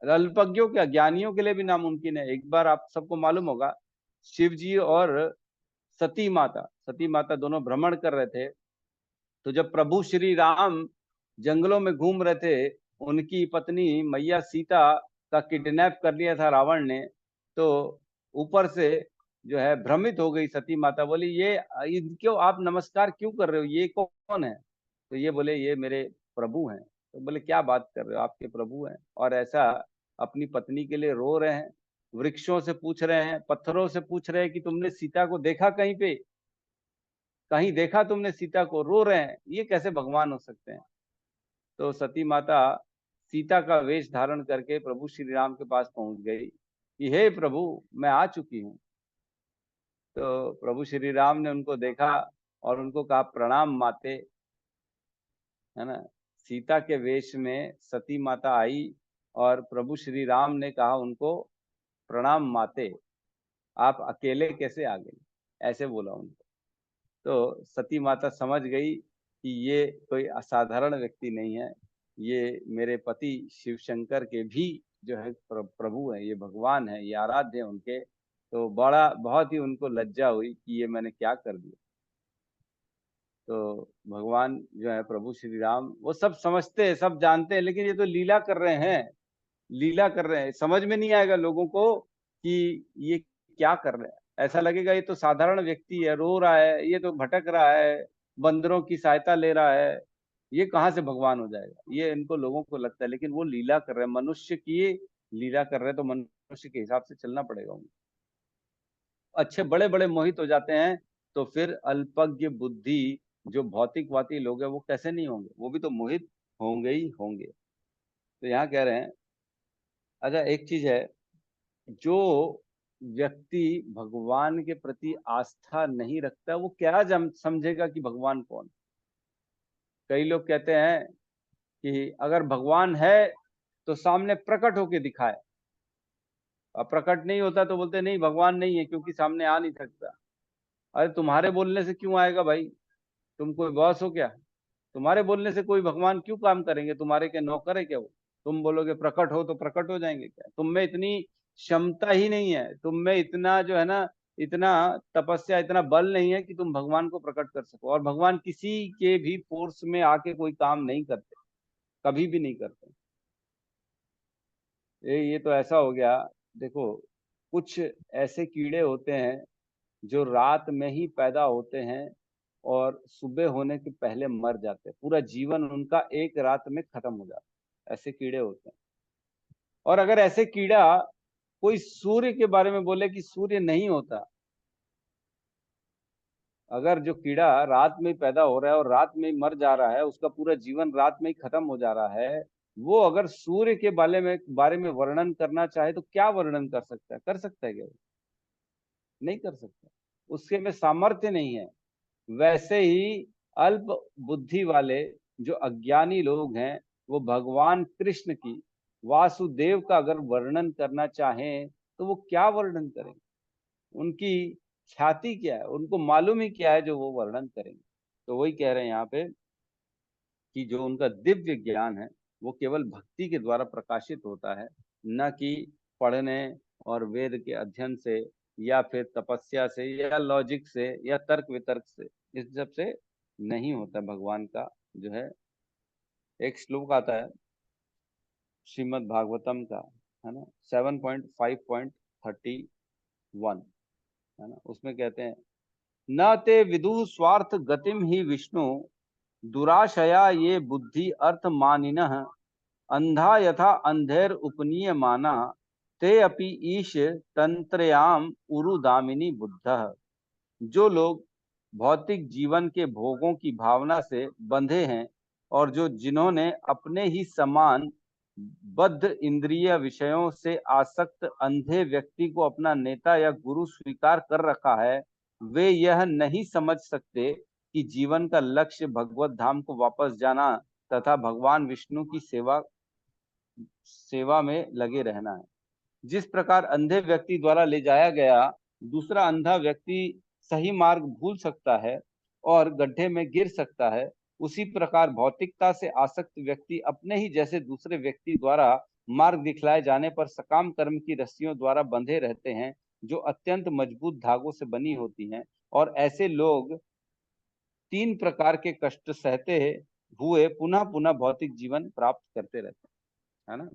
अल्पज्ञों के अज्ञानियों के लिए भी नामुमकिन है। एक बार आप सबको मालूम होगा, शिव जी और सती माता दोनों भ्रमण कर रहे थे। तो जब प्रभु श्री राम जंगलों में घूम रहे थे, उनकी पत्नी मैया सीता का किडनैप कर लिया था रावण ने। तो ऊपर से जो है भ्रमित हो गई सती माता, बोली ये क्यों आप नमस्कार क्यों कर रहे हो, ये कौन है? तो ये बोले ये मेरे प्रभु हैं। तो बोले क्या बात कर रहे हो, आपके प्रभु हैं? और ऐसा अपनी पत्नी के लिए रो रहे हैं, वृक्षों से पूछ रहे हैं, पत्थरों से पूछ रहे हैं कि तुमने सीता को देखा कहीं पे, कहीं देखा तुमने सीता को, रो रहे हैं। ये कैसे भगवान हो सकते हैं? तो सती माता सीता का वेश धारण करके प्रभु श्री राम के पास पहुंच गई कि हे प्रभु मैं आ चुकी हूँ। तो प्रभु श्री राम ने उनको देखा और उनको कहा प्रणाम माते, है ना। सीता के वेश में सती माता आई और प्रभु श्री राम ने कहा उनको प्रणाम माते, आप अकेले कैसे आ गई, ऐसे बोला उनको। तो सती माता समझ गई कि ये कोई असाधारण व्यक्ति नहीं है, ये मेरे पति शिव शंकर के भी जो है प्रभु है, ये भगवान है, ये आराध्य है उनके। तो बहुत ही उनको लज्जा हुई कि ये मैंने क्या कर दिया। तो भगवान जो है प्रभु श्री राम वो सब समझते हैं, सब जानते हैं, लेकिन ये तो लीला कर रहे हैं, लीला कर रहे हैं। समझ में नहीं आएगा लोगों को कि ये क्या कर रहे हैं। ऐसा लगेगा ये तो साधारण व्यक्ति है, रो रहा है, ये तो भटक रहा है, बंदरों की सहायता ले रहा है, ये कहाँ से भगवान हो जाएगा, ये इनको लोगों को लगता है। लेकिन वो लीला कर रहे हैं, मनुष्य की लीला कर रहे हैं, तो मनुष्य के हिसाब से चलना पड़ेगा उनको। अच्छे बड़े बड़े मोहित हो जाते हैं, तो फिर अल्पज्ञ बुद्धि जो भौतिकवादी लोग हैं वो कैसे नहीं होंगे, वो भी तो मोहित होंगे ही होंगे। तो यहाँ कह रहे हैं, अच्छा एक चीज है, जो व्यक्ति भगवान के प्रति आस्था नहीं रखता वो क्या समझेगा कि भगवान कौन? कई लोग कहते हैं कि अगर भगवान है तो सामने प्रकट होके दिखाए, अब प्रकट नहीं होता तो बोलते नहीं भगवान नहीं है क्योंकि सामने आ नहीं सकता। अरे तुम्हारे बोलने से क्यों आएगा भाई, तुम कोई बॉस हो क्या? तुम्हारे बोलने से कोई भगवान क्यों काम करेंगे, तुम्हारे क्या नौकर है क्या वो? तुम बोलोगे प्रकट हो तो प्रकट हो जाएंगे क्या? तुम में इतनी क्षमता ही नहीं है, तुम में इतना जो है ना, इतना तपस्या, इतना बल नहीं है कि तुम भगवान को प्रकट कर सको। और भगवान किसी के भी फोर्स में आके कोई काम नहीं करते, कभी भी नहीं करते। ये तो ऐसा हो गया। देखो, कुछ ऐसे कीड़े होते हैं जो रात में ही पैदा होते हैं और सुबह होने के पहले मर जाते हैं, पूरा जीवन उनका एक रात में खत्म हो जाता है, ऐसे कीड़े होते हैं। और अगर ऐसे कीड़ा कोई सूर्य के बारे में बोले कि सूर्य नहीं होता, अगर जो कीड़ा रात में पैदा हो रहा है और रात में मर जा रहा है, उसका पूरा जीवन रात में ही खत्म हो जा रहा है, वो अगर सूर्य के बारे में वर्णन करना चाहे तो क्या वर्णन कर सकता है? कर सकता है क्या? नहीं कर सकता, उसके में सामर्थ्य नहीं है। वैसे ही अल्प बुद्धि वाले जो अज्ञानी लोग हैं, वो भगवान कृष्ण की, वासुदेव का अगर वर्णन करना चाहें तो वो क्या वर्णन करेंगे? उनकी ख्याति क्या है, उनको मालूम ही क्या है जो वो वर्णन करेंगे? तो वही कह रहे हैं यहाँ पे कि जो उनका दिव्य ज्ञान है वो केवल भक्ति के द्वारा प्रकाशित होता है, न कि पढ़ने और वेद के अध्ययन से या फिर तपस्या से या लॉजिक से या तर्क वितर्क से, इस सब से नहीं होता भगवान का जो है। एक श्लोक आता है श्रीमद् भागवतम का, है ना, 7.5.31, है ना, उसमें कहते हैं न ते विदु स्वार्थ गतिम ही विष्णु दुराशया ये बुद्धि अर्थ मानिनः अंधा यथा अंधेर उपनीय माना ते अपि ईश तंत्रयाम उरुदामिनी बुद्ध। जो लोग भौतिक जीवन के भोगों की भावना से बंधे हैं और जिन्होंने अपने ही समान बद्ध इंद्रिय विषयों से आसक्त अंधे व्यक्ति को अपना नेता या गुरु स्वीकार कर रखा है, वे यह नहीं समझ सकते कि जीवन का लक्ष्य भगवत धाम को वापस जाना तथा भगवान विष्णु की सेवा में लगे रहना है। जिस प्रकार अंधे व्यक्ति द्वारा ले जाया गया दूसरा अंधा व्यक्ति सही मार्ग भूल सकता है और गड्ढे में गिर सकता है, उसी प्रकार भौतिकता से आसक्त व्यक्ति अपने ही जैसे दूसरे व्यक्ति द्वारा मार्ग दिखलाए जाने पर सकाम कर्म की रस्सियों द्वारा बंधे रहते हैं, जो अत्यंत मजबूत धागों से बनी होती हैं। और ऐसे लोग 3 प्रकार के कष्ट सहते हुए पुनः पुनः भौतिक जीवन प्राप्त करते रहते हैं, है ना।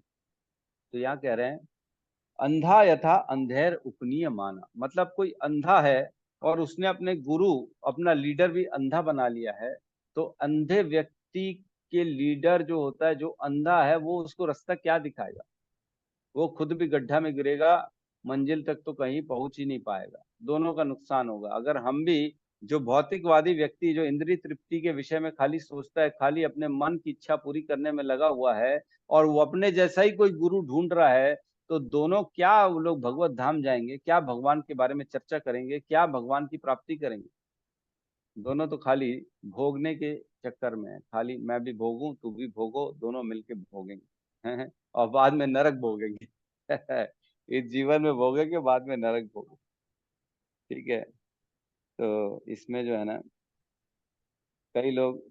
तो यहाँ कह रहे हैं अंधा यथा अंधेर उपनीय माना, मतलब कोई अंधा है और उसने अपने गुरु अपना लीडर भी अंधा बना लिया है, तो अंधे व्यक्ति के लीडर जो होता है, जो अंधा है, वो उसको रास्ता क्या दिखाएगा? वो खुद भी गड्ढा में गिरेगा, मंजिल तक तो कहीं पहुंच ही नहीं पाएगा, दोनों का नुकसान होगा। अगर हम भी जो भौतिकवादी व्यक्ति जो इंद्रिय तृप्ति के विषय में खाली सोचता है, खाली अपने मन की इच्छा पूरी करने में लगा हुआ है और वो अपने जैसा ही कोई गुरु ढूंढ रहा है, तो दोनों क्या वो लोग भगवत धाम जाएंगे? क्या भगवान के बारे में चर्चा करेंगे? क्या भगवान की प्राप्ति करेंगे? दोनों तो खाली भोगने के चक्कर में है, खाली मैं भी भोगूं तू भी भोगो, दोनों मिलके भोगेंगे हैं और बाद में नरक भोगेंगे इस जीवन में भोगेंगे, बाद में नरक भोगेंगे। ठीक है, तो इसमें जो है ना कई लोग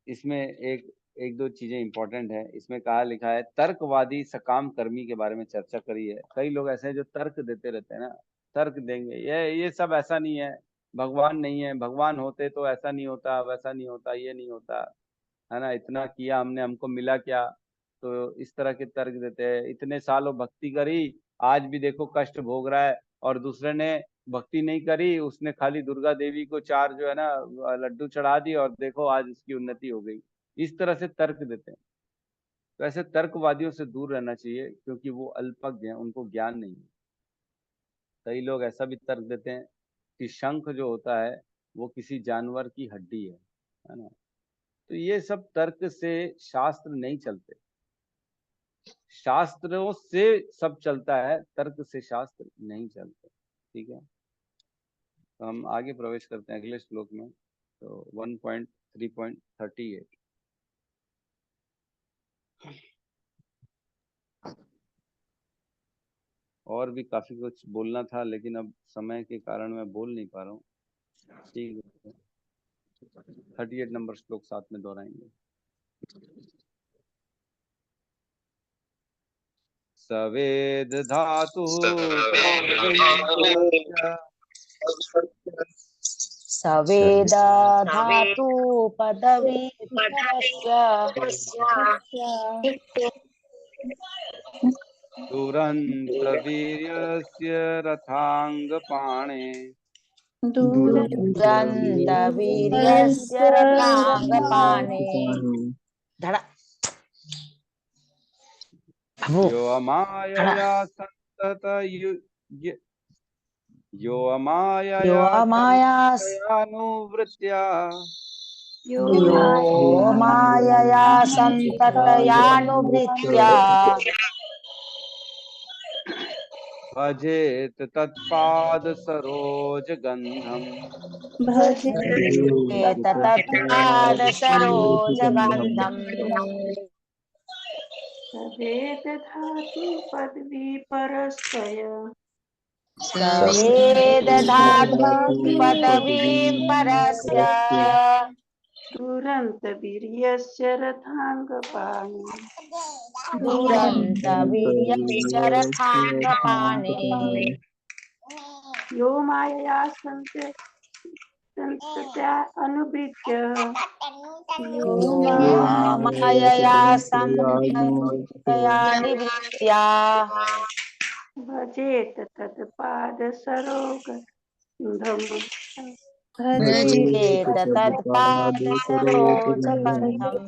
इसमें एक दो चीजें इंपॉर्टेंट है। इसमें कहा लिखा है तर्कवादी सकाम कर्मी के बारे में चर्चा करी है। कई लोग ऐसे हैं जो तर्क देते रहते हैं ना, तर्क देंगे ये सब ऐसा नहीं है, भगवान नहीं है, भगवान होते तो ऐसा नहीं होता, वैसा नहीं होता, ये नहीं होता, है ना, इतना किया हमने, हमको मिला क्या? तो इस तरह के तर्क देते हैं। इतने सालों भक्ति करी, आज भी देखो कष्ट भोग रहा है, और दूसरे ने भक्ति नहीं करी, उसने खाली दुर्गा देवी को 4 जो है ना लड्डू चढ़ा दिए और देखो आज उसकी उन्नति हो गई। इस तरह से तर्क देते हैं। तो ऐसे तर्कवादियों से दूर रहना चाहिए, क्योंकि वो अल्पज्ञ हैं, उनको ज्ञान नहीं है। कई लोग ऐसा भी तर्क देते हैं कि शंख जो होता है वो किसी जानवर की हड्डी है ना। तो ये सब तर्क से शास्त्र नहीं चलते, शास्त्रों से सब चलता है, तर्क से शास्त्र नहीं चलते। ठीक है, तो हम आगे प्रवेश करते हैं अगले श्लोक में। तो 1.3.38 और भी काफी कुछ बोलना था, लेकिन अब समय के कारण मैं बोल नहीं पा रहा हूँ। ठीक है, 38 नंबर श्लोक साथ में दोहराएंगे। सवेद धातु सवेद धातु पदवी दुरंत वीर्यस्य रथांगपाणे दुरंत वीर्यस्य रथांगपाणे धड़ा यो अमायया संतत यो अमाययानुवृत्त्या मायया संततयानुवृत्त्या भजेत तत्पाद सरोज गंधम तत्पाद सरोज गंधम सवेद धातु पदवी परस्वय सवेद धातु पदवीं परस्य दुरंत वीर्यस्य रथांगपाणे दुरंत वीर्यस्य रथांगपाणे यो मायया संतत्या अनुवृत्य मायया संततया निवृत्त्या भजेत तत्पाद सरोगंधम भजेत तत्पाद सरोजगंधम।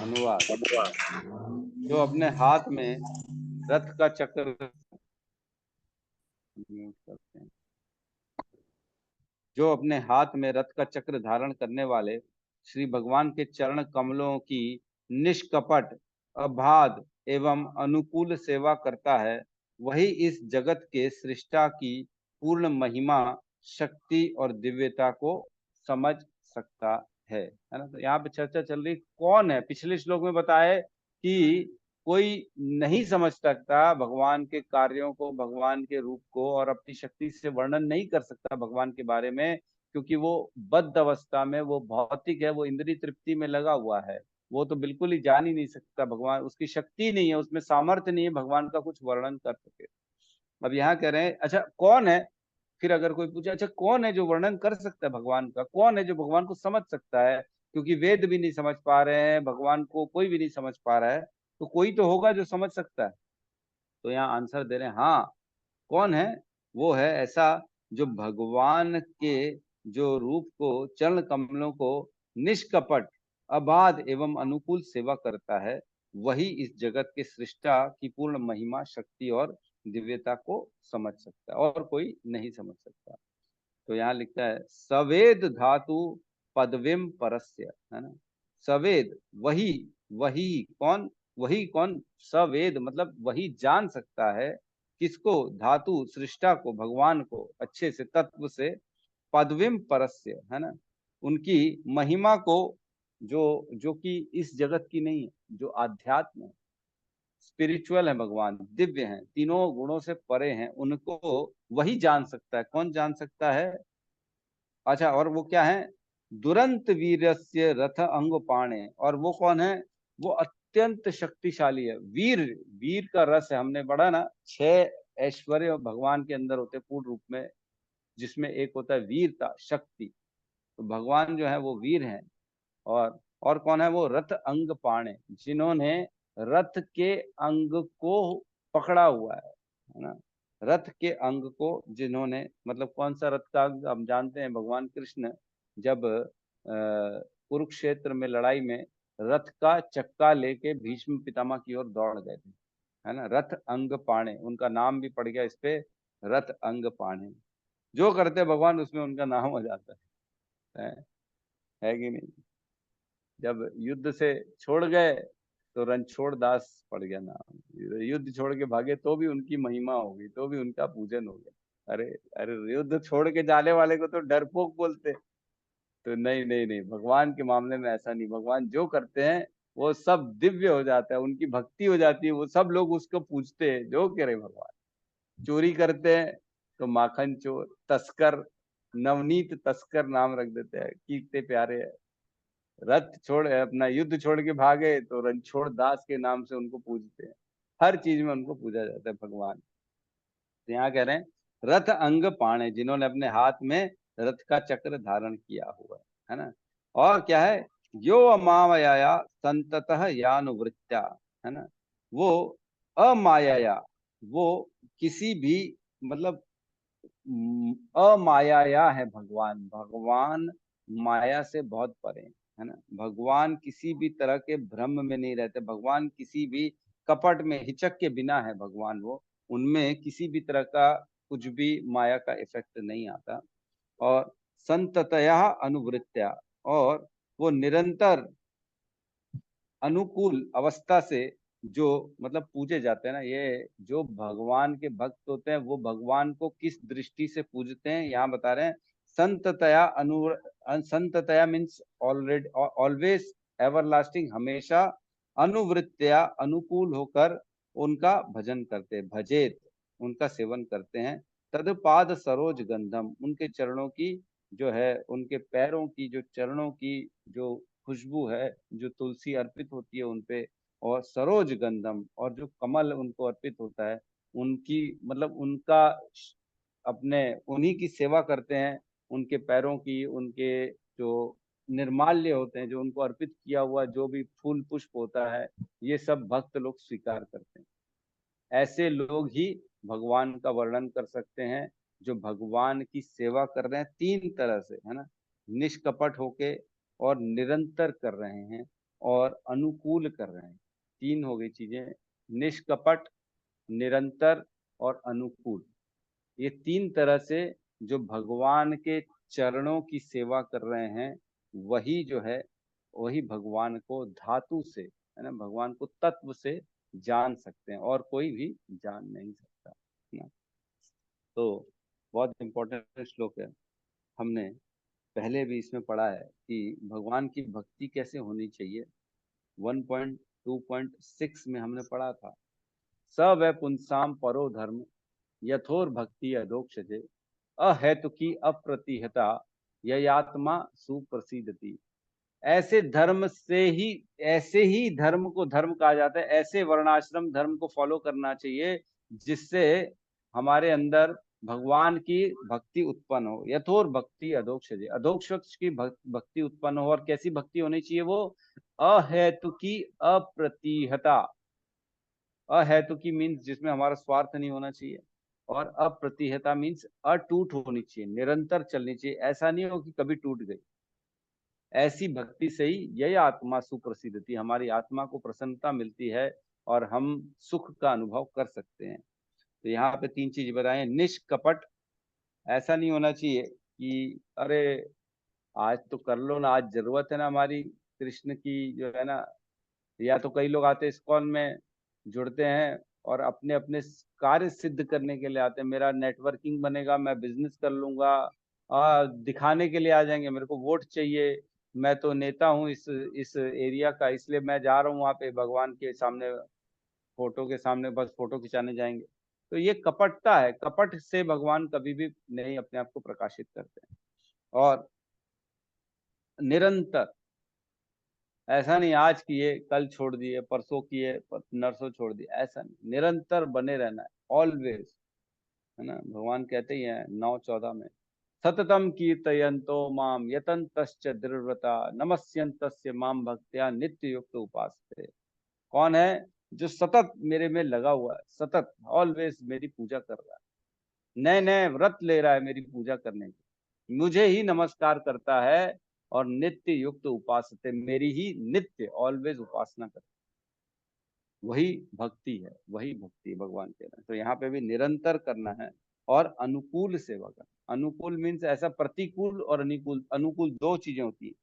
अनुवाद। जो अपने हाथ में रथ का चक्र म्यूट करते हैं। जो अपने हाथ में रथ का चक्र धारण करने वाले श्री भगवान के चरण कमलों की निष्कपट, अबाध एवं अनुकूल सेवा करता है, वही इस जगत के सृष्टा की पूर्ण महिमा, शक्ति और दिव्यता को समझ सकता है ना। तो यहाँ पे चर्चा चल रही कौन है। पिछले श्लोक में बताया कि कोई नहीं समझ सकता भगवान के कार्यों को, भगवान के रूप को, और अपनी शक्ति से वर्णन नहीं कर सकता भगवान के बारे में, क्योंकि वो बद्ध अवस्था में, वो भौतिक है, वो इंद्रिय तृप्ति में लगा हुआ है, वो तो बिल्कुल ही जान ही नहीं सकता भगवान, उसकी शक्ति नहीं है, उसमें सामर्थ्य नहीं है भगवान का कुछ वर्णन कर सके। अब यहाँ कह रहे हैं अच्छा कौन है। फिर अगर कोई पूछे अच्छा कौन है जो वर्णन कर सकता है भगवान का, कौन है जो भगवान को समझ सकता है, क्योंकि वेद भी नहीं समझ पा रहे हैं, भगवान को कोई भी नहीं समझ पा रहा है, तो कोई तो होगा जो समझ सकता है। तो यहाँ आंसर दे रहे हैं हाँ, कौन है, वो है ऐसा जो भगवान के जो रूप को, चरण कमलों को निष्कपट, अबाध एवं अनुकूल सेवा करता है, वही इस जगत के सृष्टा की पूर्ण महिमा, शक्ति और दिव्यता को समझ सकता है, और कोई नहीं समझ सकता। तो यहाँ लिखता है सवेद धातु पदविम परस्य, है ना। सवेद वही, वही कौन, वही कौन, सवेद मतलब वही जान सकता है, किसको, धातु सृष्टा को, भगवान को अच्छे से, तत्व से, पदविम परस्य, है ना, उनकी महिमा को, जो जो कि इस जगत की नहीं है, जो आध्यात्म है, स्पिरिचुअल है भगवान, दिव्य हैं, तीनों गुणों से परे हैं, उनको वही जान सकता है। कौन जान सकता है? अच्छा, और वो क्या है? दुरंत वीरस्य रथ अंग पाणे, और वो कौन है? वो अत्यंत शक्तिशाली है, वीर, वीर का रस है, हमने पढ़ा ना, 6 ऐश्वर्य भगवान के अंदर होते पूर्ण रूप में, जिसमें एक होता है वीरता, शक्ति। तो भगवान जो है वो वीर हैं। और कौन है वो? रथ अंग पाणे, जिन्होंने रथ के अंग को पकड़ा हुआ है ना। रथ के अंग को जिन्होंने, मतलब कौन सा रथ का अंग? हम जानते हैं भगवान कृष्ण जब कुरुक्षेत्र में लड़ाई में रथ का चक्का लेके भीष्म पितामह की ओर दौड़ गए थे, है ना। रथ अंग पाणे, उनका नाम भी पड़ गया इस पे, रथ अंग पाणे। जो करते भगवान उसमें उनका नाम हो जाता है कि नहीं। जब युद्ध से छोड़ गए तो रणछोड़ दास पड़ गया नाम, युद्ध छोड़ के भागे तो भी उनकी महिमा होगी, तो भी उनका पूजन हो गया। अरे अरे, युद्ध छोड़ के जाने वाले को तो डरपोक बोलते। तो नहीं नहीं नहीं, भगवान के मामले में ऐसा नहीं, भगवान जो करते हैं वो सब दिव्य हो जाता है, उनकी भक्ति हो जाती है, वो सब लोग उसको पूजते हैं जो कह रहे भगवान। चोरी करते हैं तो माखन चोर, तस्कर, नवनीत तस्कर नाम रख देते हैं, कितने प्यारे है। रथ छोड़, अपना युद्ध छोड़ के भागे तो रणछोड़ दास के नाम से उनको पूजते हैं, हर चीज में उनको पूजा जाता है भगवान। तो यहाँ कह रहे हैं रथ अंग पाणे, जिन्होंने अपने हाथ में रथ का चक्र धारण किया हुआ है ना। और क्या है? यो अमाया संततः यानुवृत्त्या, है ना, वो अमाया, वो किसी भी, मतलब अमाया है भगवान, भगवान माया से बहुत परे है ना। भगवान किसी भी तरह के भ्रम में नहीं रहते, भगवान किसी भी कपट में, हिचक के बिना है भगवान, वो उनमें किसी भी तरह का कुछ भी माया का इफेक्ट नहीं आता। और संततया अनुवृत्त्या, और वो निरंतर अनुकूल अवस्था से जो, मतलब पूजे जाते हैं ना, ये जो भगवान के भक्त होते हैं वो भगवान को किस दृष्टि से पूजते हैं यहाँ बता रहे हैं। संततया संततया मीन्स ऑलरेडी, ऑलवेज, एवरलास्टिंग, हमेशा, अनुवृत्त्या अनुकूल होकर उनका भजन करते, भजेत, उनका सेवन करते हैं। तदपाद सरोज गंधम, उनके चरणों की जो है, उनके पैरों की जो, चरणों की जो खुशबू है, जो तुलसी अर्पित होती है उनपे, और सरोज गंधम, और जो कमल उनको अर्पित होता है, उनकी, मतलब उनका अपने, उन्हीं की सेवा करते हैं, उनके पैरों की, उनके जो निर्माल्य होते हैं, जो उनको अर्पित किया हुआ जो भी फूल पुष्प होता है, ये सब भक्त लोग स्वीकार करते हैं। ऐसे लोग ही भगवान का वर्णन कर सकते हैं, जो भगवान की सेवा कर रहे हैं 3 तरह से, है ना, निष्कपट होके, और निरंतर कर रहे हैं, और अनुकूल कर रहे हैं। 3 हो गई चीजें, निष्कपट, निरंतर और अनुकूल। ये 3 तरह से जो भगवान के चरणों की सेवा कर रहे हैं, वही जो है वही भगवान को धातु से, है ना, भगवान को तत्व से जान सकते हैं, और कोई भी जान नहीं सकता, है ना। तो बहुत इंपॉर्टेंट श्लोक है। हमने पहले भी इसमें पढ़ा है कि भगवान की भक्ति कैसे होनी चाहिए। 1.2.6 में हमने पढ़ा था, स वै पुंसाम परो धर्म यथोर भक्ति अधोक्षजे अहेतुकी अप्रतिहता ययात्मा सुप्रसिद्धति। ऐसे ही धर्म को धर्म कहा जाता है, ऐसे वर्णाश्रम धर्म को फॉलो करना चाहिए जिससे हमारे अंदर भगवान की भक्ति उत्पन्न हो। यथोर भक्ति अधोक्षजे, अधोक्ष की भक्ति उत्पन्न हो। और कैसी भक्ति होनी चाहिए वो? अहेतुकी अप्रतिहता। अहेतुकी मीन्स जिसमें हमारा स्वार्थ नहीं होना चाहिए, और अप्रतिहता मीन्स अटूट होनी चाहिए, निरंतर चलनी चाहिए। ऐसा नहीं हो कि कभी टूट गई। ऐसी भक्ति से ही यह आत्मा सुप्रसिद्ध थी, हमारी आत्मा को प्रसन्नता मिलती है और हम सुख का अनुभव कर सकते हैं। तो यहाँ पे 3 चीज बताए। निष्कपट, ऐसा नहीं होना चाहिए कि अरे आज तो कर लो ना, आज जरूरत है ना हमारी कृष्ण की, जो है ना। या तो कई लोग आते हैं इस्कॉन में, जुड़ते हैं और अपने अपने कार्य सिद्ध करने के लिए आते हैं। मेरा नेटवर्किंग बनेगा, मैं बिजनेस कर लूंगा, दिखाने के लिए आ जाएंगे, मेरे को वोट चाहिए, मैं तो नेता हूँ इस एरिया का, इसलिए मैं जा रहा हूँ वहाँ पे भगवान के सामने, फोटो के सामने बस फोटो खिंचाने जाएंगे। तो ये कपटता है। कपट से भगवान कभी भी नहीं अपने आप को प्रकाशित करते हैं। और निरंतर, ऐसा नहीं आज किए कल छोड़ दिए, परसों किए नरसों छोड़ दिए, ऐसा नहीं, निरंतर बने रहना है, ऑलवेज, है ना। भगवान कहते ही हैं 9:14 में, सततम कीर्तयन्तो माम यतन्तश्च दृढ़व्रता नमस्यन्तस्य माम भक्त्या नित्य युक्त उपासते। कौन है? जो सतत मेरे में लगा हुआ है, सतत ऑलवेज मेरी पूजा कर रहा है, नए नए व्रत ले रहा है मेरी पूजा करने की, मुझे ही नमस्कार करता है और नित्य युक्त उपासते, मेरी ही नित्य ऑलवेज उपासना करता है। वही भक्ति है, वही भक्ति भगवान कह रहे हैं। तो यहाँ पे भी निरंतर करना है और अनुकूल सेवा करना। अनुकूल मीन्स ऐसा, प्रतिकूल और अनुकूल, अनुकूल 2 चीजें होती है।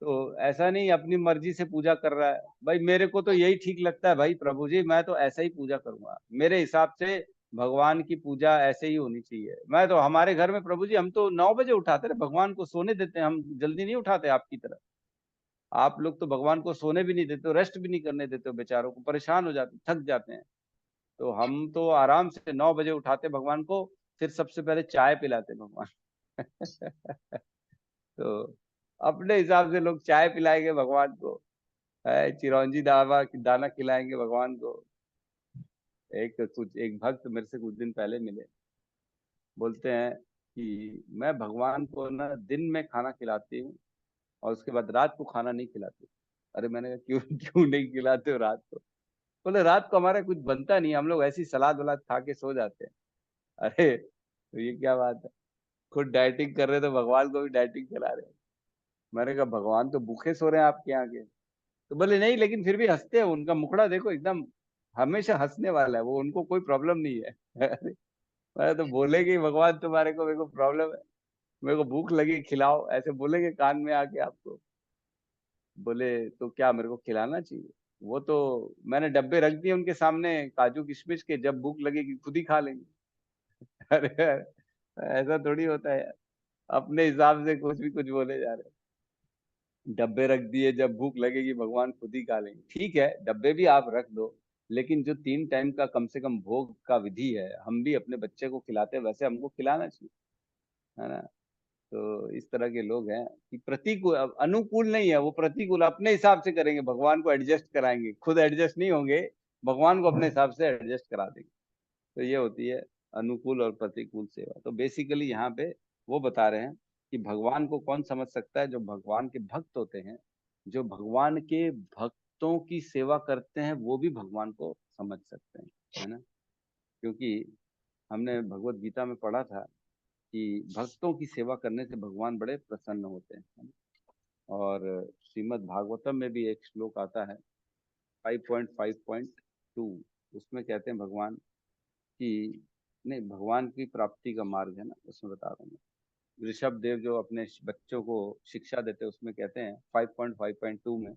तो ऐसा नहीं अपनी मर्जी से पूजा कर रहा है, भाई मेरे को तो यही ठीक लगता है भाई प्रभु जी, मैं तो ऐसा ही पूजा करूंगा, मेरे हिसाब से भगवान की पूजा ऐसे ही होनी चाहिए। मैं तो, हमारे घर में प्रभु जी हम तो 9 बजे उठाते हैं, भगवान को सोने देते हैं, हम जल्दी नहीं उठाते आपकी तरह। आप लोग तो भगवान को सोने भी नहीं देते, रेस्ट भी नहीं करने देते, बेचारों को परेशान हो जाते, थक जाते हैं। तो हम तो आराम से 9 बजे उठाते भगवान को, फिर सबसे पहले चाय पिलाते भगवान। तो अपने हिसाब से लोग चाय पिलाएंगे भगवान को, चिरौंजी दाना खिलाएंगे भगवान को। एक भक्त मेरे से कुछ दिन पहले मिले, बोलते हैं कि मैं भगवान को ना दिन में खाना खिलाती हूँ और उसके बाद रात को खाना नहीं खिलाती। अरे मैंने कहा क्यों क्यों नहीं खिलाते हो रात को? बोले रात को हमारा कुछ बनता नहीं, हम लोग ऐसी सलाद वलाद खा के सो जाते हैं। अरे तो ये क्या बात है, खुद डाइटिंग कर रहे तो भगवान को भी डाइटिंग करा रहे हैं। मैंने कहा भगवान तो भूखे सो रहे हैं आपके यहाँ के। तो बोले नहीं, लेकिन फिर भी हंसते हैं, उनका मुखड़ा देखो एकदम हमेशा हंसने वाला है, वो उनको कोई प्रॉब्लम नहीं है। अरे मैं तो बोलेंगे भगवान तुम्हारे को, मेरे को प्रॉब्लम है, मेरे को भूख लगी खिलाओ, ऐसे बोलेंगे कान में आके आपको। बोले तो क्या मेरे को खिलाना चाहिए? वो तो मैंने डब्बे रख दिए उनके सामने काजू किशमिश के, जब भूख लगेगी खुद ही खा लेंगे। अरे ऐसा थोड़ी होता है यार, अपने हिसाब से कुछ भी कुछ बोले जा रहे हैं। डब्बे रख दिए, जब भूख लगेगी भगवान खुद ही खा लेंगे। ठीक है, डब्बे भी आप रख दो, लेकिन जो 3 टाइम का कम से कम भोग का विधि है, हम भी अपने बच्चे को खिलाते हैं, वैसे हमको खिलाना चाहिए, है ना। तो इस तरह के लोग हैं कि प्रतिकूल, अनुकूल नहीं है वो, प्रतिकूल अपने हिसाब से करेंगे, भगवान को एडजस्ट कराएंगे, खुद एडजस्ट नहीं होंगे, भगवान को अपने हिसाब से एडजस्ट करा देंगे। तो ये होती है अनुकूल और प्रतिकूल सेवा। तो बेसिकली यहाँ पे वो बता रहे हैं कि भगवान को कौन समझ सकता है? जो भगवान के भक्त होते हैं, जो भगवान के भक्तों की सेवा करते हैं, वो भी भगवान को समझ सकते हैं, है ना। क्योंकि हमने भगवत गीता में पढ़ा था कि भक्तों की सेवा करने से भगवान बड़े प्रसन्न होते हैं, है ना? और श्रीमद् भागवतम में भी एक श्लोक आता है 5.5.2, उसमें कहते हैं भगवान कि नहीं, भगवान की प्राप्ति का मार्ग है ना, उसमें बता रहा हूँ। ऋषभ देव जो अपने बच्चों को शिक्षा देते हैं उसमें कहते हैं 5.5.2 में,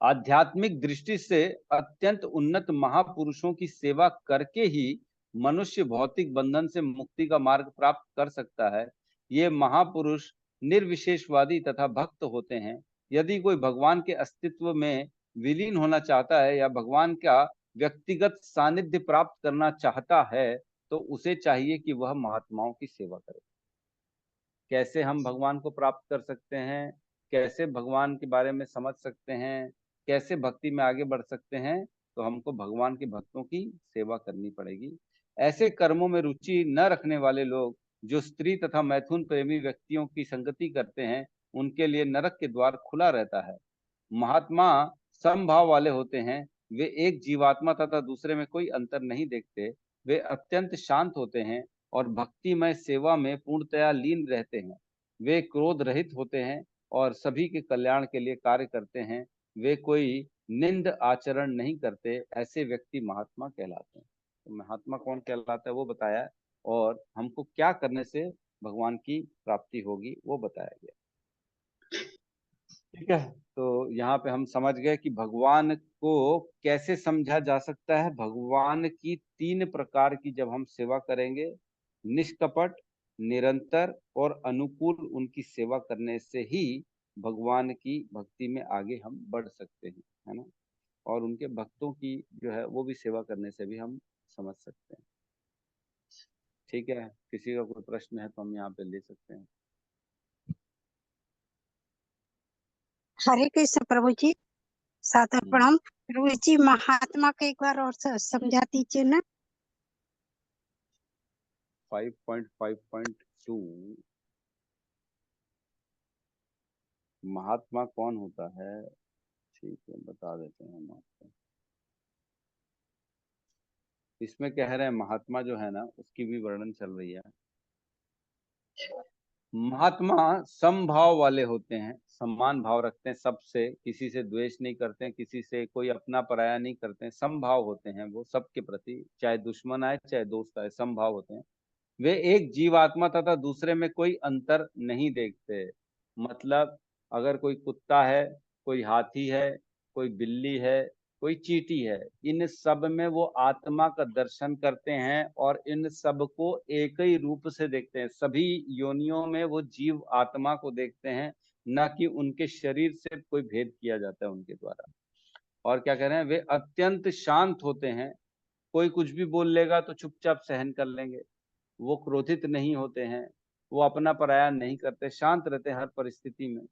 आध्यात्मिक दृष्टि से अत्यंत उन्नत महापुरुषों की सेवा करके ही मनुष्य भौतिक बंधन से मुक्ति का मार्ग प्राप्त कर सकता है। ये महापुरुष निर्विशेषवादी तथा भक्त होते हैं। यदि कोई भगवान के अस्तित्व में विलीन होना चाहता है या भगवान का व्यक्तिगत सानिध्य प्राप्त करना चाहता है तो उसे चाहिए कि वह महात्माओं की सेवा करे। कैसे हम भगवान को प्राप्त कर सकते हैं, कैसे भगवान के बारे में समझ सकते हैं, कैसे भक्ति में आगे बढ़ सकते हैं, तो हमको भगवान के भक्तों की सेवा करनी पड़ेगी। ऐसे कर्मों में रुचि न रखने वाले लोग जो स्त्री तथा मैथुन प्रेमी व्यक्तियों की संगति करते हैं उनके लिए नरक के द्वार खुला रहता है। महात्मा समभाव वाले होते हैं। वे एक जीवात्मा तथा दूसरे में कोई अंतर नहीं देखते। वे अत्यंत शांत होते हैं और भक्तिमय सेवा में पूर्णतया लीन रहते हैं। वे क्रोध रहित होते हैं और सभी के कल्याण के लिए कार्य करते हैं। वे कोई निंद आचरण नहीं करते। ऐसे व्यक्ति महात्मा कहलाते हैं। तो महात्मा कौन कहलाता है वो बताया, और हमको क्या करने से भगवान की प्राप्ति होगी वो बताया गया। ठीक है, तो यहाँ पे हम समझ गए कि भगवान को कैसे समझा जा सकता है। भगवान की 3 प्रकार की जब हम सेवा करेंगे, निष्कपट, निरंतर और अनुकूल, उनकी सेवा करने से ही भगवान की भक्ति में आगे हम बढ़ सकते हैं, है ना। और उनके भक्तों की जो है वो भी सेवा करने से भी हम समझ सकते हैं। ठीक है, किसी का कोई प्रश्न है तो हम यहाँ पे ले सकते हैं। हरे कृष्ण प्रभु जी, सादर प्रणाम। प्रभु जी, महात्मा को एक बार और समझा दीजिए ना। 5.5.2 महात्मा कौन होता है, ठीक है बता देते हैं हम आपको। इसमें कह रहे हैं महात्मा जो है ना उसकी भी वर्णन चल रही है। महात्मा समभाव वाले होते हैं, सम्मान भाव रखते हैं सबसे, किसी से द्वेष नहीं करते हैं, किसी से कोई अपना पराया नहीं करते हैं, समभाव होते हैं वो सबके प्रति, चाहे दुश्मन आए चाहे दोस्त आए, समभाव होते हैं। वे एक जीवात्मा तथा दूसरे में कोई अंतर नहीं देखते। मतलब अगर कोई कुत्ता है, कोई हाथी है, कोई बिल्ली है, कोई चींटी है, इन सब में वो आत्मा का दर्शन करते हैं और इन सब को एक ही रूप से देखते हैं। सभी योनियों में वो जीव आत्मा को देखते हैं, न कि उनके शरीर से कोई भेद किया जाता है उनके द्वारा। और क्या कह रहे हैं, वे अत्यंत शांत होते हैं। कोई कुछ भी बोल लेगा तो चुपचाप सहन कर लेंगे। वो क्रोधित नहीं होते हैं, वो अपना पराया नहीं करते, शांत रहते हैं हर परिस्थिति में,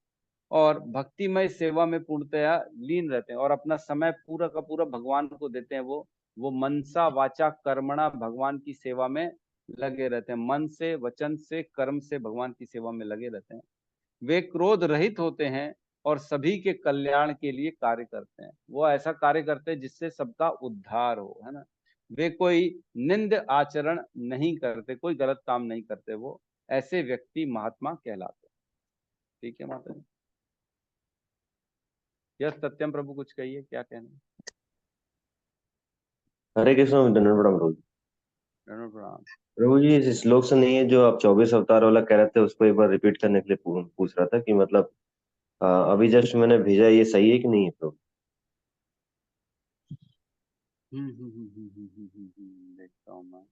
और भक्तिमय सेवा में पूर्णतया लीन रहते हैं और अपना समय पूरा का पूरा भगवान को देते हैं। वो मनसा वाचा कर्मणा भगवान की सेवा में लगे रहते हैं। मन से, वचन से, कर्म से भगवान की सेवा में लगे रहते हैं। वे क्रोध रहित होते हैं और सभी के कल्याण के लिए कार्य करते हैं। वो ऐसा कार्य करते हैं जिससे सबका उद्धार हो, है ना। वे कोई निंद आचरण नहीं करते, कोई गलत काम नहीं करते। वो ऐसे व्यक्ति महात्मा कहलाते हैं। ठीक है माता जी। यस सत्यम प्रभु कुछ कहिए, क्या कहना। हरे कृष्ण दंडवत प्रणाम प्रभु जी। दंडवत प्रणाम। प्रभु जी इस श्लोक से नहीं है जो आप 24 अवतार वाला कह रहे थे, उसको एक बार रिपीट करने के लिए पूछ रहा था कि मतलब अभी जस्ट मैंने भेजा, ये सही है कि नहीं है प्रभु? देखता हूँ मैं।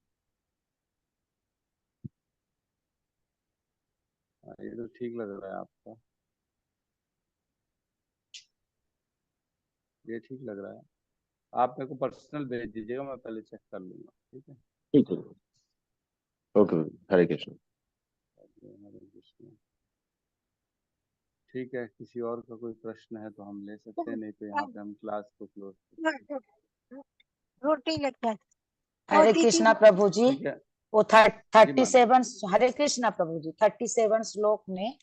ये तो ठीक लग रहा है आपका, ये ठीक लग रहा है। आप मेरे को पर्सनल भेज दीजिएगा, मैं पहले चेक कर लूंगा। ठीक है, ठीक है, ओके, हरे कृष्ण। हरे कृष्ण। ठीक है, किसी और का कोई प्रश्न है तो हम ले सकते हैं, नहीं तो यहाँ पे हम क्लास को क्लोज। रोटी लगता है। हरे कृष्णा प्रभु जी, ठीक है वो जी मैम। 37, हरे कृष्णा प्रभु जी, 37 श्लोक में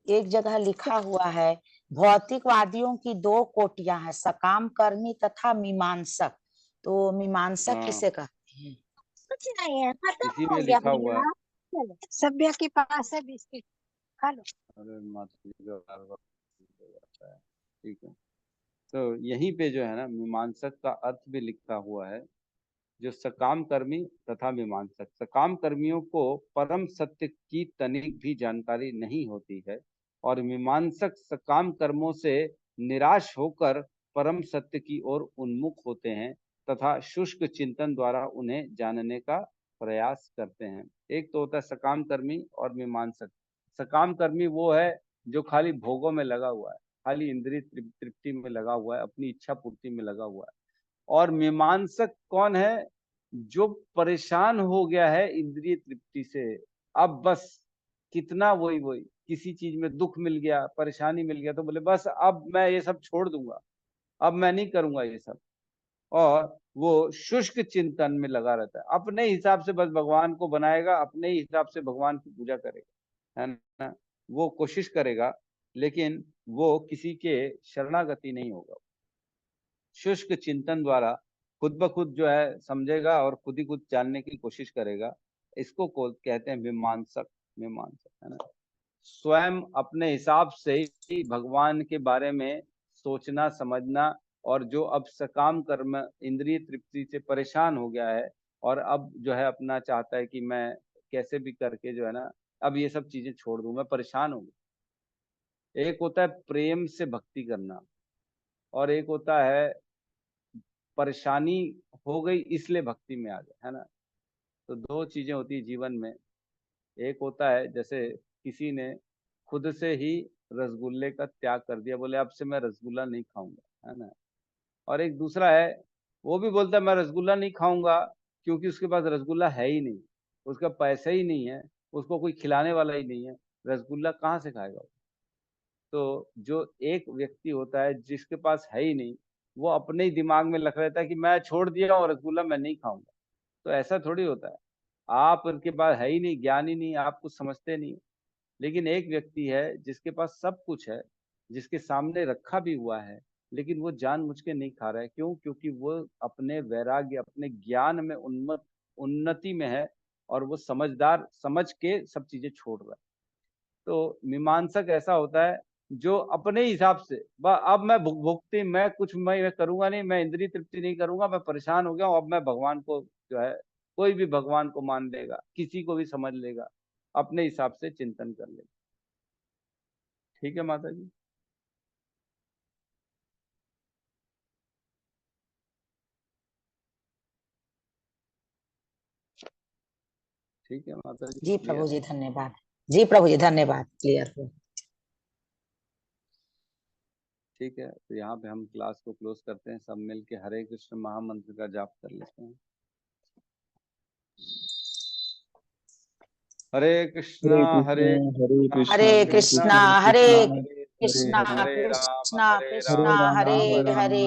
एक जगह लिखा हुआ है, भौतिकवादियों की 2 कोटियां हैं, सकाम कर्मी तथा मीमांसक। तो मीमांसक हाँ, किसे कहते हैं? कुछ नहीं है, खत्म इसी हो में गया लिखा हुआ है। भैया। चलो, सभ्य के पास है बिस्किट, खा लो। अरे माता जी का बार-बार हो जाता है। ठीक है, तो यहीं पे जो है ना मीमांसक का अर्थ भी लिखा हुआ है जो सकाम कर्मी तथा मीमांसक। सकाम कर्मियों को परम सत्य की तनिक भी जानकारी नहीं होती है और मीमांसक सकाम कर्मों से निराश होकर परम सत्य की ओर उन्मुख होते हैं तथा शुष्क चिंतन द्वारा उन्हें जानने का प्रयास करते हैं। एक तो होता है सकाम कर्मी और मीमांसक। सकाम कर्मी वो है जो खाली भोगों में लगा हुआ है, खाली इंद्रिय तृप्ति में लगा हुआ है, अपनी इच्छा पूर्ति में लगा हुआ है। और मीमांसक कौन है? जो परेशान हो गया है इंद्रिय तृप्ति से, अब बस कितना वही वही, किसी चीज में दुख मिल गया, परेशानी मिल गया तो बोले बस अब मैं ये सब छोड़ दूंगा, अब मैं नहीं करूंगा ये सब। और वो शुष्क चिंतन में लगा रहता है, अपने हिसाब से बस भगवान को बनाएगा, अपने ही हिसाब से भगवान की पूजा करेगा, है ना। वो कोशिश करेगा लेकिन वो किसी के शरणागति नहीं होगा। शुष्क चिंतन द्वारा खुद ब खुद जो है समझेगा और खुद ही खुद जानने की कोशिश करेगा। इसको कहते हैं मीमांसक। मीमांसक, है ना। स्वयं अपने हिसाब से ही भगवान के बारे में सोचना समझना, और जो अब सकाम कर्म इंद्रिय तृप्ति से परेशान हो गया है और अब जो है अपना चाहता है कि मैं कैसे भी करके जो है ना अब ये सब चीजें छोड़ दूं, मैं परेशान हूँ। एक होता है प्रेम से भक्ति करना और एक होता है परेशानी हो गई इसलिए भक्ति में आ गए, है ना। तो दो चीजें होती है जीवन में। एक होता है जैसे किसी ने खुद से ही रसगुल्ले का त्याग कर दिया, बोले अब से मैं रसगुल्ला नहीं खाऊंगा, है ना। और एक दूसरा है वो भी बोलता है मैं रसगुल्ला नहीं खाऊंगा क्योंकि उसके पास रसगुल्ला है ही नहीं, उसका पैसा ही नहीं है, उसको कोई खिलाने वाला ही नहीं है, रसगुल्ला कहाँ से खाएगा। तो जो एक व्यक्ति होता है जिसके पास है ही नहीं, वो अपने ही दिमाग में लग रहता है कि मैं छोड़ दिया और रसगुल्ला मैं नहीं खाऊंगा। तो ऐसा थोड़ी होता है, आप उनके पास है ही नहीं, ज्ञान ही नहीं, आप कुछ समझते नहीं। लेकिन एक व्यक्ति है जिसके पास सब कुछ है, जिसके सामने रखा भी हुआ है, लेकिन वो जानबूझ के नहीं खा रहा है। क्यों? क्योंकि वो अपने वैराग्य, अपने ज्ञान में उन्नति में है और वो समझदार समझ के सब चीजें छोड़ रहा है। तो मीमांसक ऐसा होता है जो अपने हिसाब से अब मैं भुक्ति, मैं कुछ मैं करूंगा नहीं, मैं इंद्रिय तृप्ति नहीं करूंगा, मैं परेशान हो गया हूं, अब मैं भगवान को जो है कोई भी भगवान को मान लेगा, किसी को भी समझ लेगा, अपने हिसाब से चिंतन कर लेगा। ठीक है माता जी। ठीक है माता जी। जी प्रभु जी धन्यवाद। जी प्रभु जी धन्यवाद, क्लियर हुआ। ठीक है, तो यहाँ पे हम क्लास को क्लोज करते हैं। सब मिल के हरे कृष्ण महामंत्र का जाप कर लेते हैं। हरे कृष्णा हरे कृष्णा हरे कृष्णा हरे कृष्णा राम कृष्णा हरे हरे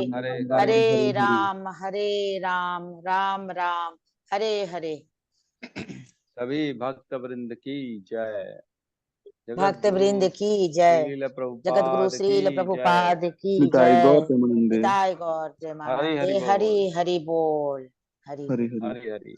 हरे राम राम राम हरे हरे। सभी भक्त वृंद की जय। भक्त वृंद की जय। श्रील जगत गुरु प्रभुपाद श्रील की प्रभुपाद जय। की निताय जय। गौर प्रेमानंदे। निताय गौर जय हरि मानंदे। हरि हरि बोल। हरि बोल। हरि हरि हरि। हरि हरि।